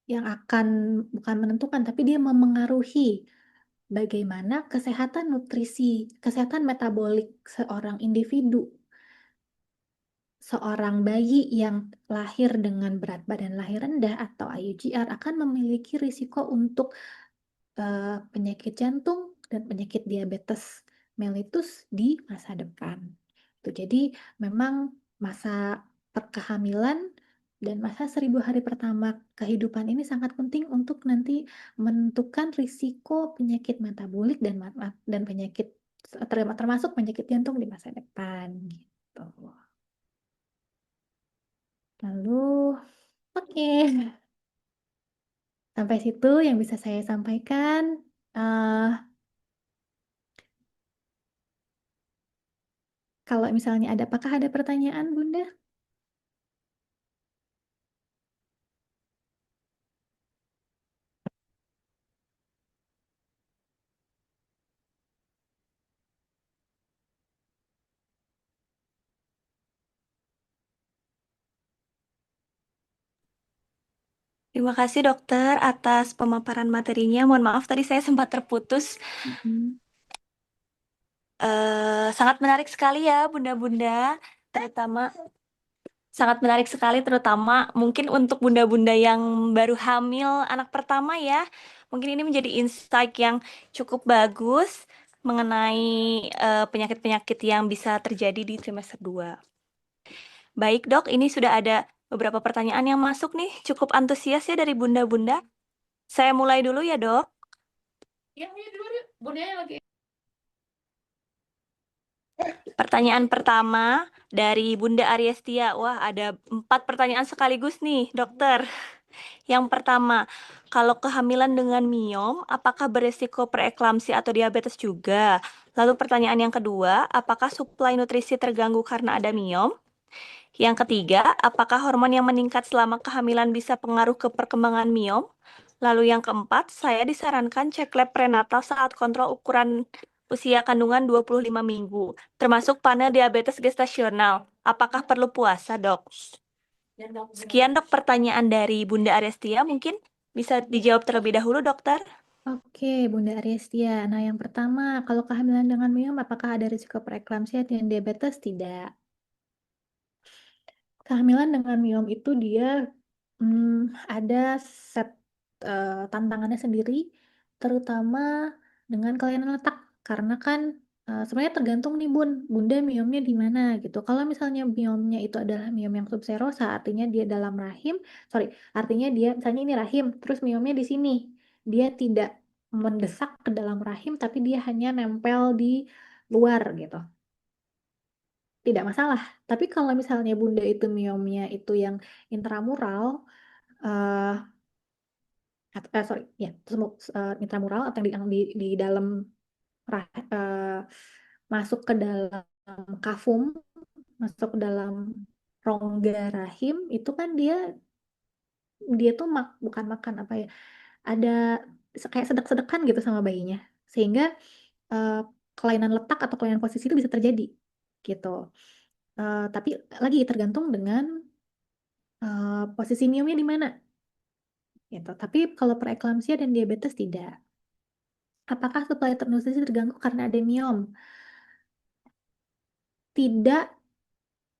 yang akan bukan menentukan tapi dia memengaruhi bagaimana kesehatan nutrisi, kesehatan metabolik seorang individu. Seorang bayi yang lahir dengan berat badan lahir rendah atau IUGR akan memiliki risiko untuk penyakit jantung dan penyakit diabetes mellitus di masa depan. Jadi memang masa perkehamilan dan masa 1000 hari pertama kehidupan ini sangat penting untuk nanti menentukan risiko penyakit metabolik dan penyakit termasuk penyakit jantung di masa depan gitu. Lalu, oke, sampai situ yang bisa saya sampaikan. Eh, Kalau misalnya ada, apakah ada pertanyaan, Bunda? Terima kasih dokter atas pemaparan materinya. Mohon maaf tadi saya sempat terputus. Mm-mm. Sangat menarik sekali ya bunda-bunda, terutama sangat menarik sekali terutama mungkin untuk bunda-bunda yang baru hamil anak pertama ya. Mungkin ini menjadi insight yang cukup bagus mengenai penyakit-penyakit yang bisa terjadi di trimester 2. Baik dok, ini sudah ada beberapa pertanyaan yang masuk nih. Cukup antusias ya dari bunda-bunda. Saya mulai dulu ya dok. Ya, ya dulu yuk. Bundanya lagi. Pertanyaan pertama dari Bunda Ariestia. Wah, ada 4 pertanyaan sekaligus nih, dokter. Yang pertama, kalau kehamilan dengan miom, apakah beresiko preeklamsi atau diabetes juga? Lalu pertanyaan yang kedua, apakah suplai nutrisi terganggu karena ada miom? Yang ketiga, apakah hormon yang meningkat selama kehamilan bisa pengaruh ke perkembangan miom? Lalu yang keempat, saya disarankan cek lab prenatal saat kontrol ukuran usia kandungan 25 minggu, termasuk panel diabetes gestasional. Apakah perlu puasa, dok? Sekian, dok, pertanyaan dari Bunda Arestia. Mungkin bisa dijawab terlebih dahulu, dokter. Oke, Bunda Arestia. Nah, yang pertama, kalau kehamilan dengan miom, apakah ada risiko preeklamsia dan diabetes? Tidak. Kehamilan dengan miom itu dia ada set tantangannya sendiri, terutama dengan kelainan letak. Karena kan sebenarnya tergantung nih Bunda miomnya di mana gitu. Kalau misalnya miomnya itu adalah miom yang subserosa, artinya dia dalam rahim, sorry, artinya dia misalnya ini rahim, terus miomnya di sini, dia tidak mendesak ke dalam rahim, tapi dia hanya nempel di luar gitu tidak masalah. Tapi kalau misalnya bunda itu miomnya itu yang intramural, eh, sorry, ya, intramural atau di dalam masuk ke dalam kafum, masuk ke dalam rongga rahim, itu kan dia dia tuh bukan makan apa ya, ada kayak sedek-sedekan gitu sama bayinya, sehingga eh, kelainan letak atau kelainan posisi itu bisa terjadi gitu. Tapi lagi tergantung dengan posisi miomnya di mana gitu. Tapi kalau preeklamsia dan diabetes tidak. Apakah suplai nutrisi terganggu karena ada miom? Tidak,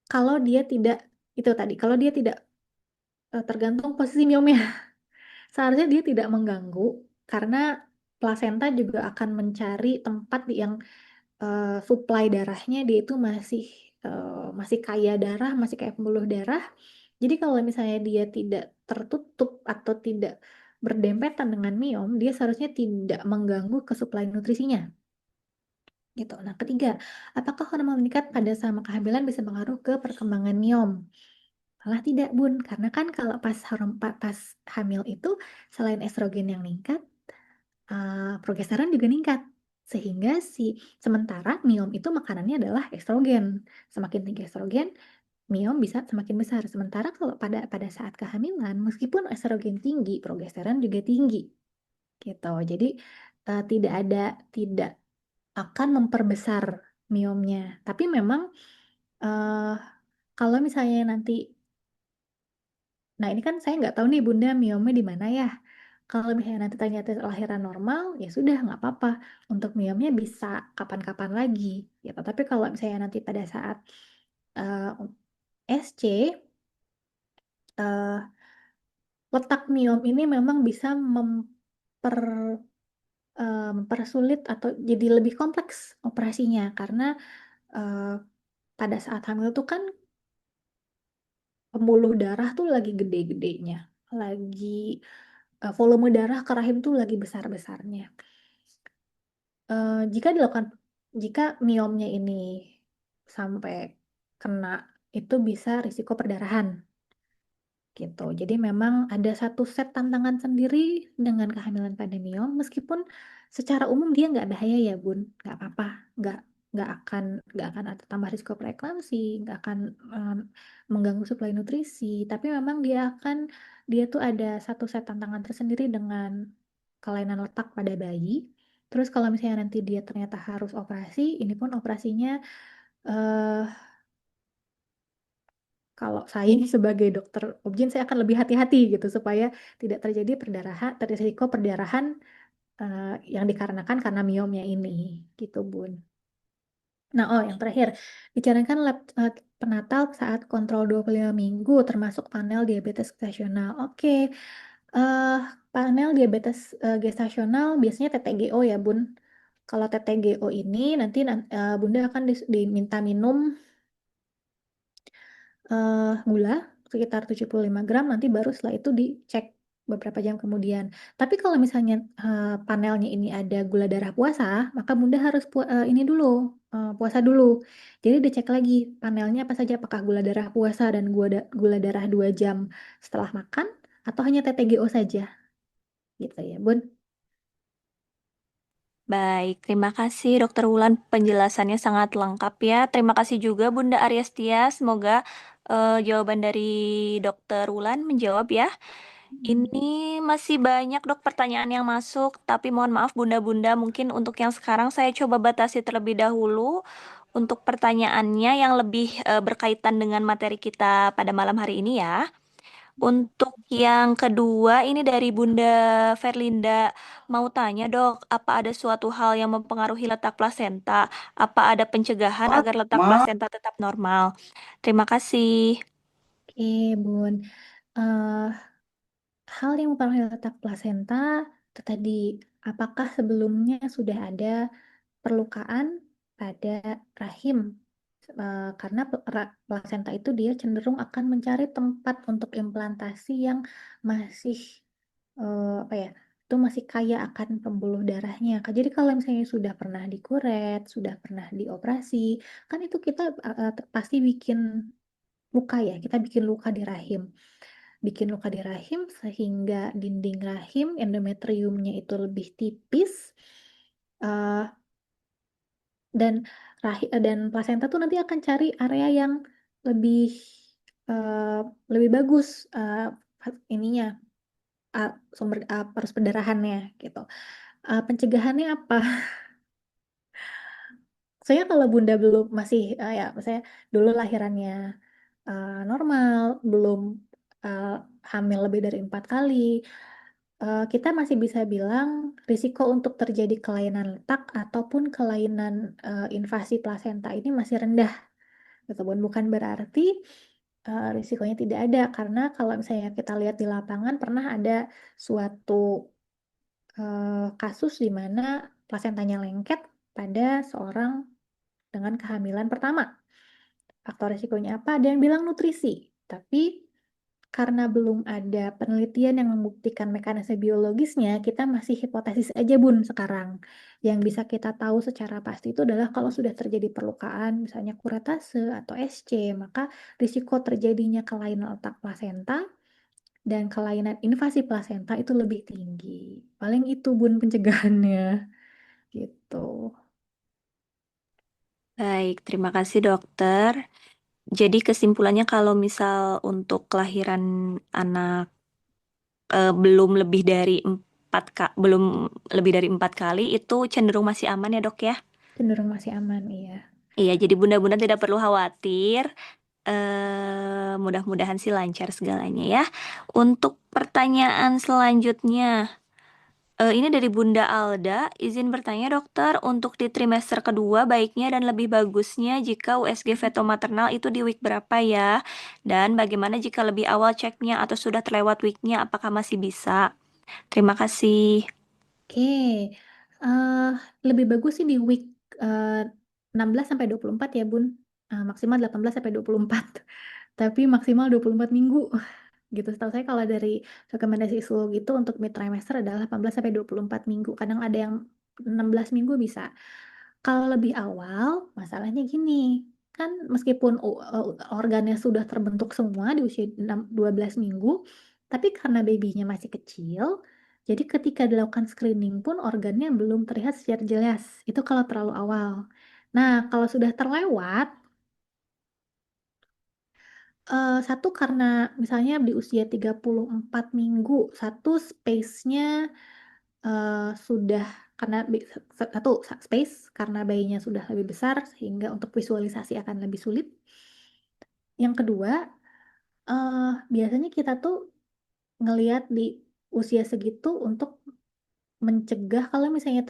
kalau dia tidak itu tadi, kalau dia tidak tergantung posisi miomnya. Seharusnya dia tidak mengganggu karena plasenta juga akan mencari tempat yang supply darahnya dia itu masih kaya darah, masih kayak pembuluh darah. Jadi kalau misalnya dia tidak tertutup atau tidak berdempetan dengan miom, dia seharusnya tidak mengganggu ke suplai nutrisinya. Gitu. Nah, ketiga, apakah hormon meningkat pada sama kehamilan bisa pengaruh ke perkembangan miom? Malah tidak, Bun. Karena kan kalau pas hamil itu selain estrogen yang meningkat, progesteron juga meningkat. Sehingga sementara miom itu makanannya adalah estrogen. Semakin tinggi estrogen, miom bisa semakin besar. Sementara kalau pada saat kehamilan, meskipun estrogen tinggi, progesteron juga tinggi. Gitu. Jadi tidak akan memperbesar miomnya. Tapi memang eh, kalau misalnya nanti, nah ini kan saya nggak tahu nih Bunda miomnya di mana ya. Kalau misalnya nanti ternyata lahiran normal, ya sudah nggak apa-apa. Untuk miomnya bisa kapan-kapan lagi. Gitu. Tapi kalau misalnya nanti pada saat eh, SC, eh, letak miom ini memang bisa mempersulit atau jadi lebih kompleks operasinya karena eh, pada saat hamil tuh kan pembuluh darah tuh lagi gede-gedenya, lagi volume darah ke rahim tuh lagi besar-besarnya. Jika dilakukan, jika miomnya ini sampai kena, itu bisa risiko perdarahan. Gitu. Jadi memang ada satu set tantangan sendiri dengan kehamilan pada miom, meskipun secara umum dia nggak bahaya ya Bun, nggak apa-apa, nggak nggak akan nggak akan ada tambah risiko preeklamsi, nggak akan mengganggu suplai nutrisi, tapi memang dia tuh ada satu set tantangan tersendiri dengan kelainan letak pada bayi. Terus kalau misalnya nanti dia ternyata harus operasi, ini pun operasinya eh kalau saya sebagai dokter obgyn saya akan lebih hati-hati gitu supaya tidak terjadi risiko perdarahan eh, yang dikarenakan karena miomnya ini gitu Bun. Nah, oh yang terakhir, bicarakan lab penatal saat kontrol 25 minggu termasuk panel diabetes gestasional. Oke, eh, panel diabetes gestasional biasanya TTGO ya Bun. Kalau TTGO ini nanti Bunda akan diminta minum gula sekitar 75 gram, nanti baru setelah itu dicek beberapa jam kemudian. Tapi kalau misalnya panelnya ini ada gula darah puasa, maka Bunda harus ini dulu, puasa dulu. Jadi dicek lagi panelnya apa saja, apakah gula darah puasa dan gula darah 2 jam setelah makan, atau hanya TTGO saja, gitu ya, Bun. Baik, terima kasih Dokter Wulan, penjelasannya sangat lengkap ya. Terima kasih juga Bunda Aryastia. Semoga jawaban dari Dokter Wulan menjawab ya. Ini masih banyak dok pertanyaan yang masuk, tapi mohon maaf Bunda-Bunda, mungkin untuk yang sekarang saya coba batasi terlebih dahulu untuk pertanyaannya yang lebih berkaitan dengan materi kita pada malam hari ini ya. Untuk yang kedua, ini dari Bunda Verlinda. Mau tanya dok, apa ada suatu hal yang mempengaruhi letak plasenta? Apa ada pencegahan agar letak plasenta tetap normal? Terima kasih. Oke, Bun. Eh, Hal yang mempengaruhi letak plasenta itu tadi, apakah sebelumnya sudah ada perlukaan pada rahim. Karena plasenta itu dia cenderung akan mencari tempat untuk implantasi yang masih apa ya, itu masih kaya akan pembuluh darahnya. Jadi kalau misalnya sudah pernah dikuret, sudah pernah dioperasi, kan itu kita pasti bikin luka ya, kita bikin luka di rahim. bikin luka di rahim sehingga dinding rahim endometriumnya itu lebih tipis, eh, dan dan plasenta tuh nanti akan cari area yang lebih eh, lebih bagus, ininya, sumber arus perdarahannya gitu. Pencegahannya apa? Soalnya kalau bunda belum masih ya misalnya dulu lahirannya normal, belum eh, hamil lebih dari 4 kali, kita masih bisa bilang risiko untuk terjadi kelainan letak ataupun kelainan invasi plasenta ini masih rendah. Gitu, Bun. Bukan berarti risikonya tidak ada, karena kalau misalnya kita lihat di lapangan pernah ada suatu kasus di mana plasentanya lengket pada seorang dengan kehamilan pertama. Faktor risikonya apa? Ada yang bilang nutrisi, tapi karena belum ada penelitian yang membuktikan mekanisme biologisnya, kita masih hipotesis aja, Bun, sekarang. Yang bisa kita tahu secara pasti itu adalah kalau sudah terjadi perlukaan, misalnya kuretase atau SC, maka risiko terjadinya kelainan otak plasenta dan kelainan invasi plasenta itu lebih tinggi. Paling itu, Bun, pencegahannya. Gitu. Baik, terima kasih dokter. Jadi kesimpulannya kalau misal untuk kelahiran anak belum lebih dari belum lebih dari 4 kali itu cenderung masih aman ya dok ya. Cenderung masih aman, iya. Iya, jadi bunda-bunda tidak perlu khawatir. Mudah-mudahan sih lancar segalanya ya. Untuk pertanyaan selanjutnya, ini dari Bunda Alda. Izin bertanya dokter, untuk di trimester kedua baiknya dan lebih bagusnya jika USG feto maternal itu di week berapa ya? Dan bagaimana jika lebih awal ceknya atau sudah terlewat weeknya, apakah masih bisa? Terima kasih. Oke, eh lebih bagus sih di week eh, 16 sampai 24 ya, Bun. Maksimal 18 sampai 24. Tapi maksimal 24 minggu. Gitu. Setahu saya kalau dari rekomendasi ISLO gitu untuk mid trimester adalah 18 sampai 24 minggu. Kadang ada yang 16 minggu bisa. Kalau lebih awal, masalahnya gini. Kan meskipun organnya sudah terbentuk semua di usia 12 minggu, tapi karena babynya masih kecil, jadi ketika dilakukan screening pun organnya belum terlihat secara jelas. Itu kalau terlalu awal. Nah, kalau sudah terlewat, satu karena misalnya di usia 34 minggu, satu space-nya sudah karena satu space karena bayinya sudah lebih besar sehingga untuk visualisasi akan lebih sulit. Yang kedua, eh, biasanya kita tuh ngelihat di usia segitu untuk mencegah kalau misalnya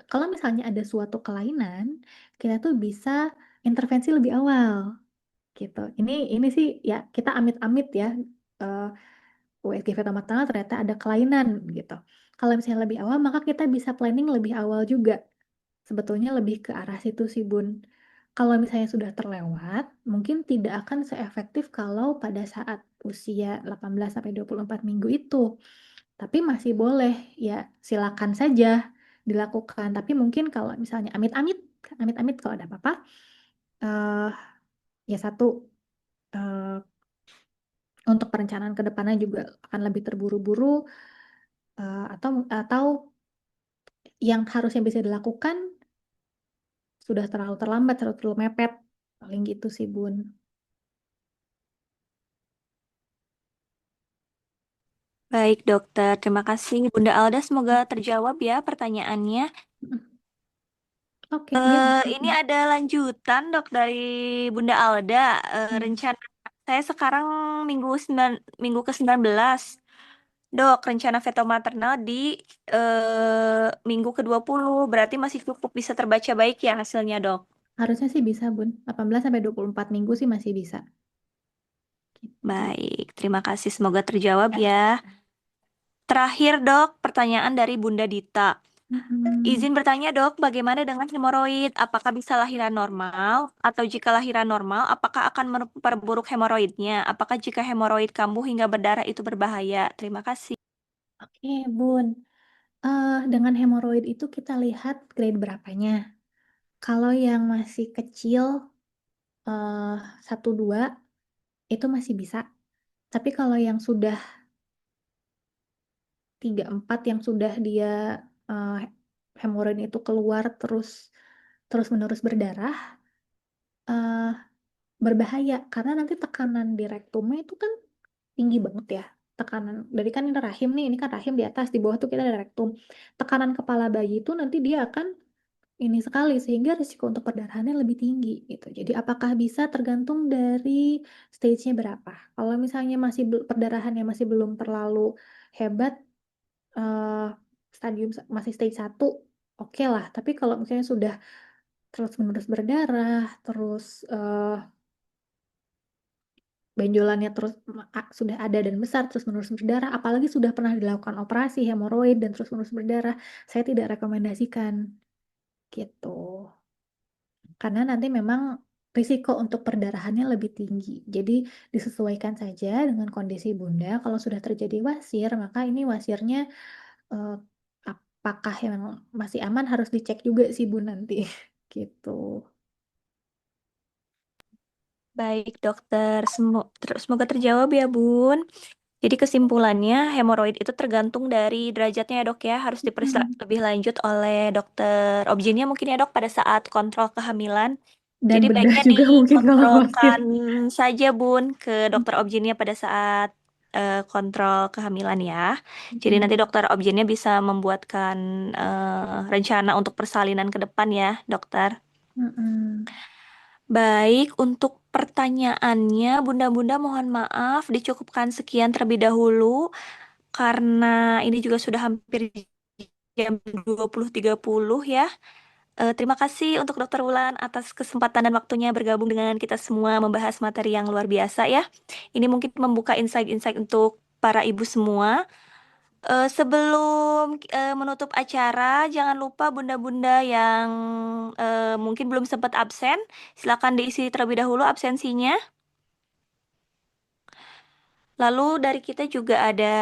kalau misalnya ada suatu kelainan, kita tuh bisa intervensi lebih awal gitu. Ini sih ya kita amit-amit ya, eh, USG Fetamatana ternyata ada kelainan gitu. Kalau misalnya lebih awal, maka kita bisa planning lebih awal juga. Sebetulnya lebih ke arah situ sih, Bun. Kalau misalnya sudah terlewat, mungkin tidak akan seefektif kalau pada saat usia 18 sampai 24 minggu itu. Tapi masih boleh, ya silakan saja dilakukan. Tapi mungkin kalau misalnya amit-amit kalau ada apa-apa, eh ya satu, eh, untuk perencanaan ke depannya juga akan lebih terburu-buru, atau yang harusnya bisa dilakukan sudah terlalu terlambat, terlalu mepet. Paling gitu sih, Bun. Baik dokter, terima kasih Bunda Alda. Semoga terjawab ya pertanyaannya. Oke, iya. Ini ada lanjutan dok dari Bunda Alda. Rencana saya sekarang minggu 9, minggu ke-19. Dok, rencana veto maternal di minggu ke-20. Berarti masih cukup bisa terbaca baik ya hasilnya dok. Harusnya sih bisa, Bun. 18 sampai 24 minggu sih masih bisa. Gitu. Baik, terima kasih. Semoga terjawab ya. Terakhir dok, pertanyaan dari Bunda Dita. Mm-mm. Izin bertanya dok, bagaimana dengan hemoroid? Apakah bisa lahiran normal? Atau jika lahiran normal, apakah akan memperburuk hemoroidnya? Apakah jika hemoroid kambuh hingga berdarah itu berbahaya? Terima kasih. Oke, Bun. Dengan hemoroid itu kita lihat grade berapanya. Kalau yang masih kecil, eh 1-2, itu masih bisa. Tapi kalau yang sudah 3-4 yang sudah dia eh, hemoroid itu keluar terus terus menerus berdarah, eh, berbahaya karena nanti tekanan di rektumnya itu kan tinggi banget ya. Tekanan dari kan ini rahim nih, ini kan rahim di atas, di bawah tuh kita ada rektum. Tekanan kepala bayi itu nanti dia akan ini sekali sehingga risiko untuk perdarahannya lebih tinggi gitu. Jadi apakah bisa tergantung dari stage-nya berapa. Kalau misalnya perdarahannya masih belum terlalu hebat, eh, stadium masih stage 1, oke lah. Tapi kalau misalnya sudah terus-menerus berdarah, terus benjolannya terus sudah ada dan besar terus-menerus berdarah, apalagi sudah pernah dilakukan operasi hemoroid dan terus-menerus berdarah, saya tidak rekomendasikan gitu. Karena nanti memang risiko untuk perdarahannya lebih tinggi. Jadi disesuaikan saja dengan kondisi bunda. Kalau sudah terjadi wasir, maka ini wasirnya eh, apakah yang masih aman harus dicek juga sih Bu nanti. Gitu. Baik, dokter. Semoga terjawab ya, Bun. Jadi kesimpulannya, hemoroid itu tergantung dari derajatnya ya, dok ya. Harus diperiksa Mm. lebih lanjut oleh dokter objinnya mungkin ya, dok, pada saat kontrol kehamilan. Dan Jadi bedah baiknya juga mungkin kalau wasir. dikontrolkan saja, Bun, ke dokter objinnya pada saat kontrol kehamilan ya. Jadi nanti Mm. dokter objinnya bisa membuatkan rencana untuk persalinan ke depan ya, dokter. Mm-mm. Baik, untuk pertanyaannya, Bunda-Bunda mohon maaf, dicukupkan sekian terlebih dahulu, karena ini juga sudah hampir jam 20.30 ya. Terima kasih untuk Dokter Wulan atas kesempatan dan waktunya bergabung dengan kita semua membahas materi yang luar biasa ya. Ini mungkin membuka insight-insight untuk para ibu semua. Sebelum menutup acara, jangan lupa bunda-bunda yang mungkin belum sempat absen, silakan diisi terlebih dahulu absensinya. Lalu dari kita juga ada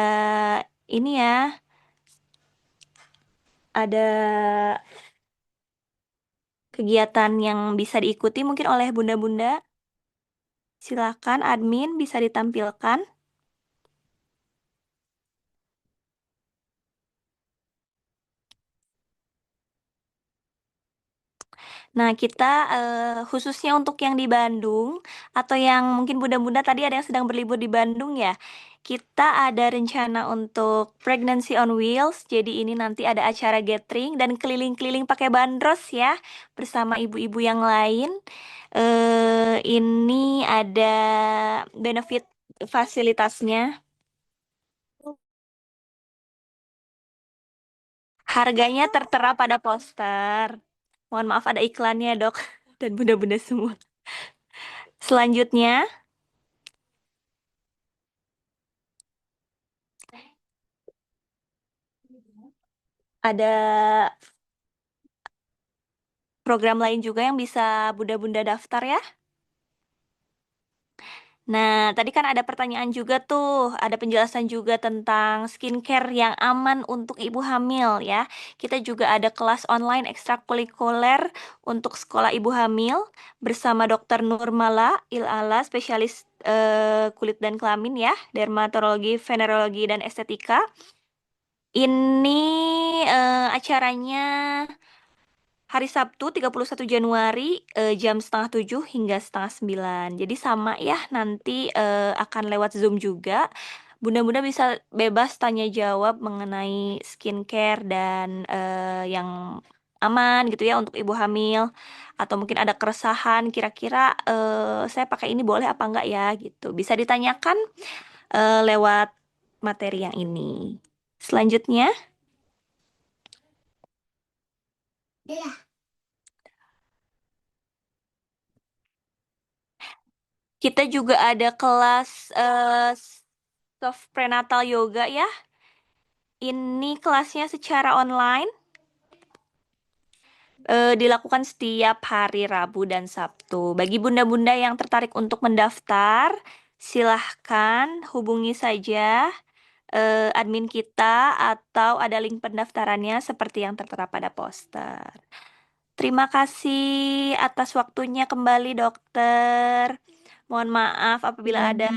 ini ya, ada kegiatan yang bisa diikuti mungkin oleh bunda-bunda. Silakan admin bisa ditampilkan. Nah, kita khususnya untuk yang di Bandung atau yang mungkin bunda-bunda tadi ada yang sedang berlibur di Bandung ya. Kita ada rencana untuk Pregnancy on Wheels. Jadi ini nanti ada acara gathering dan keliling-keliling pakai bandros ya bersama ibu-ibu yang lain. Ini ada benefit fasilitasnya. Harganya tertera pada poster. Mohon maaf ada iklannya, Dok, dan bunda-bunda semua. Selanjutnya ada program lain juga yang bisa bunda-bunda daftar ya. Nah, tadi kan ada pertanyaan juga tuh, ada penjelasan juga tentang skincare yang aman untuk ibu hamil ya. Kita juga ada kelas online ekstrakurikuler untuk sekolah ibu hamil bersama Dr. Nurmala Ilala, spesialis kulit dan kelamin ya, dermatologi, venerologi, dan estetika. Ini acaranya hari Sabtu 31 Januari jam setengah 7 hingga setengah 9. Jadi sama ya nanti akan lewat Zoom juga. Bunda-bunda bisa bebas tanya jawab mengenai skincare dan yang aman gitu ya untuk ibu hamil. Atau mungkin ada keresahan kira-kira saya pakai ini boleh apa enggak ya gitu. Bisa ditanyakan lewat materi yang ini. Selanjutnya kita juga ada kelas soft prenatal yoga ya. Ini kelasnya secara online, dilakukan setiap hari Rabu dan Sabtu. Bagi bunda-bunda yang tertarik untuk mendaftar, silahkan hubungi saja admin kita atau ada link pendaftarannya seperti yang tertera pada poster. Terima kasih atas waktunya kembali, dokter. Mohon maaf apabila Ya, ada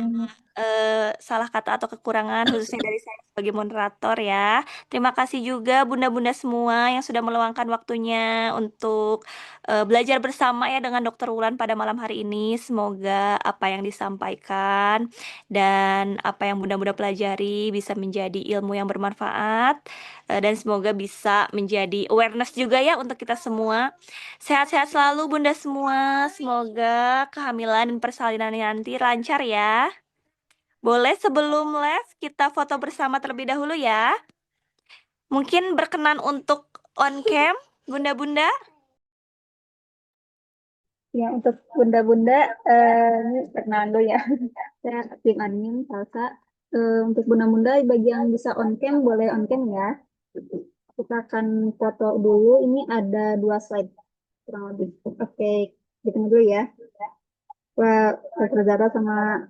salah kata atau kekurangan khususnya dari saya sebagai moderator ya. Terima kasih juga bunda-bunda semua yang sudah meluangkan waktunya untuk belajar bersama ya dengan Dokter Wulan pada malam hari ini. Semoga apa yang disampaikan dan apa yang bunda-bunda pelajari bisa menjadi ilmu yang bermanfaat dan semoga bisa menjadi awareness juga ya untuk kita semua. Sehat-sehat selalu bunda semua. Semoga kehamilan dan persalinannya nanti lancar ya. Boleh sebelum live kita foto bersama terlebih dahulu ya. Mungkin berkenan untuk on cam, bunda-bunda. Ya, untuk bunda-bunda, ini perkenalan dulu ya. Saya tim admin, Salsa. Untuk bunda-bunda, bagi yang bisa on cam, boleh on cam ya. Kita akan foto dulu. Ini ada 2 slide, kurang lebih. Oke, kita dulu ya. Wah, Dokter Zara sama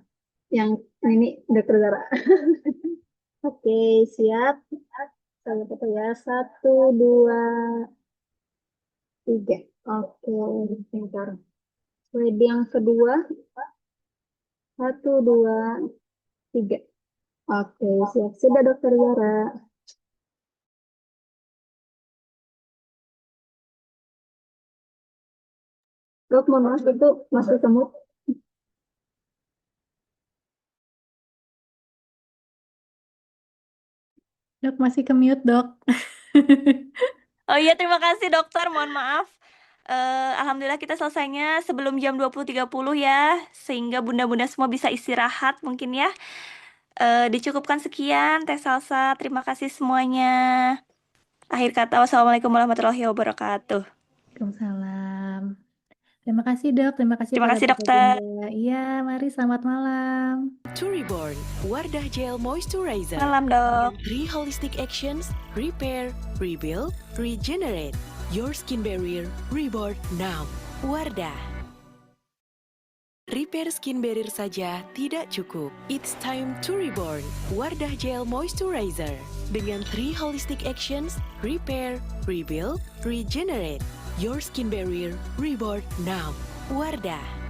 yang ini Dokter Zara. Oke, siap. Saya foto ya. 1, 2, 3. Oke, pintar. Slide yang kedua. 1, 2, 3. Oke, siap. Sudah Dokter Zara. Dok, mohon maaf itu masih semut. Dok, masih ke mute, Dok. Oh iya, terima kasih dokter. Mohon maaf. Alhamdulillah kita selesainya sebelum jam 20.30 ya. Sehingga bunda-bunda semua bisa istirahat mungkin ya. Dicukupkan sekian, Teh Salsa. Terima kasih semuanya. Akhir kata, wassalamualaikum warahmatullahi wabarakatuh. Waalaikumsalam. Terima kasih, Dok. Terima kasih Terima pada kasih, Bapak dokter. Bunda. Iya, mari selamat malam. To Reborn, Wardah Gel Moisturizer. Malam, dok. 3 holistic actions: repair, rebuild, regenerate. Your skin barrier reborn now. Wardah. Repair skin barrier saja tidak cukup. It's time to reborn. Wardah Gel Moisturizer. Dengan 3 holistic actions: repair, rebuild, regenerate. Your skin barrier reborn now. Wardah.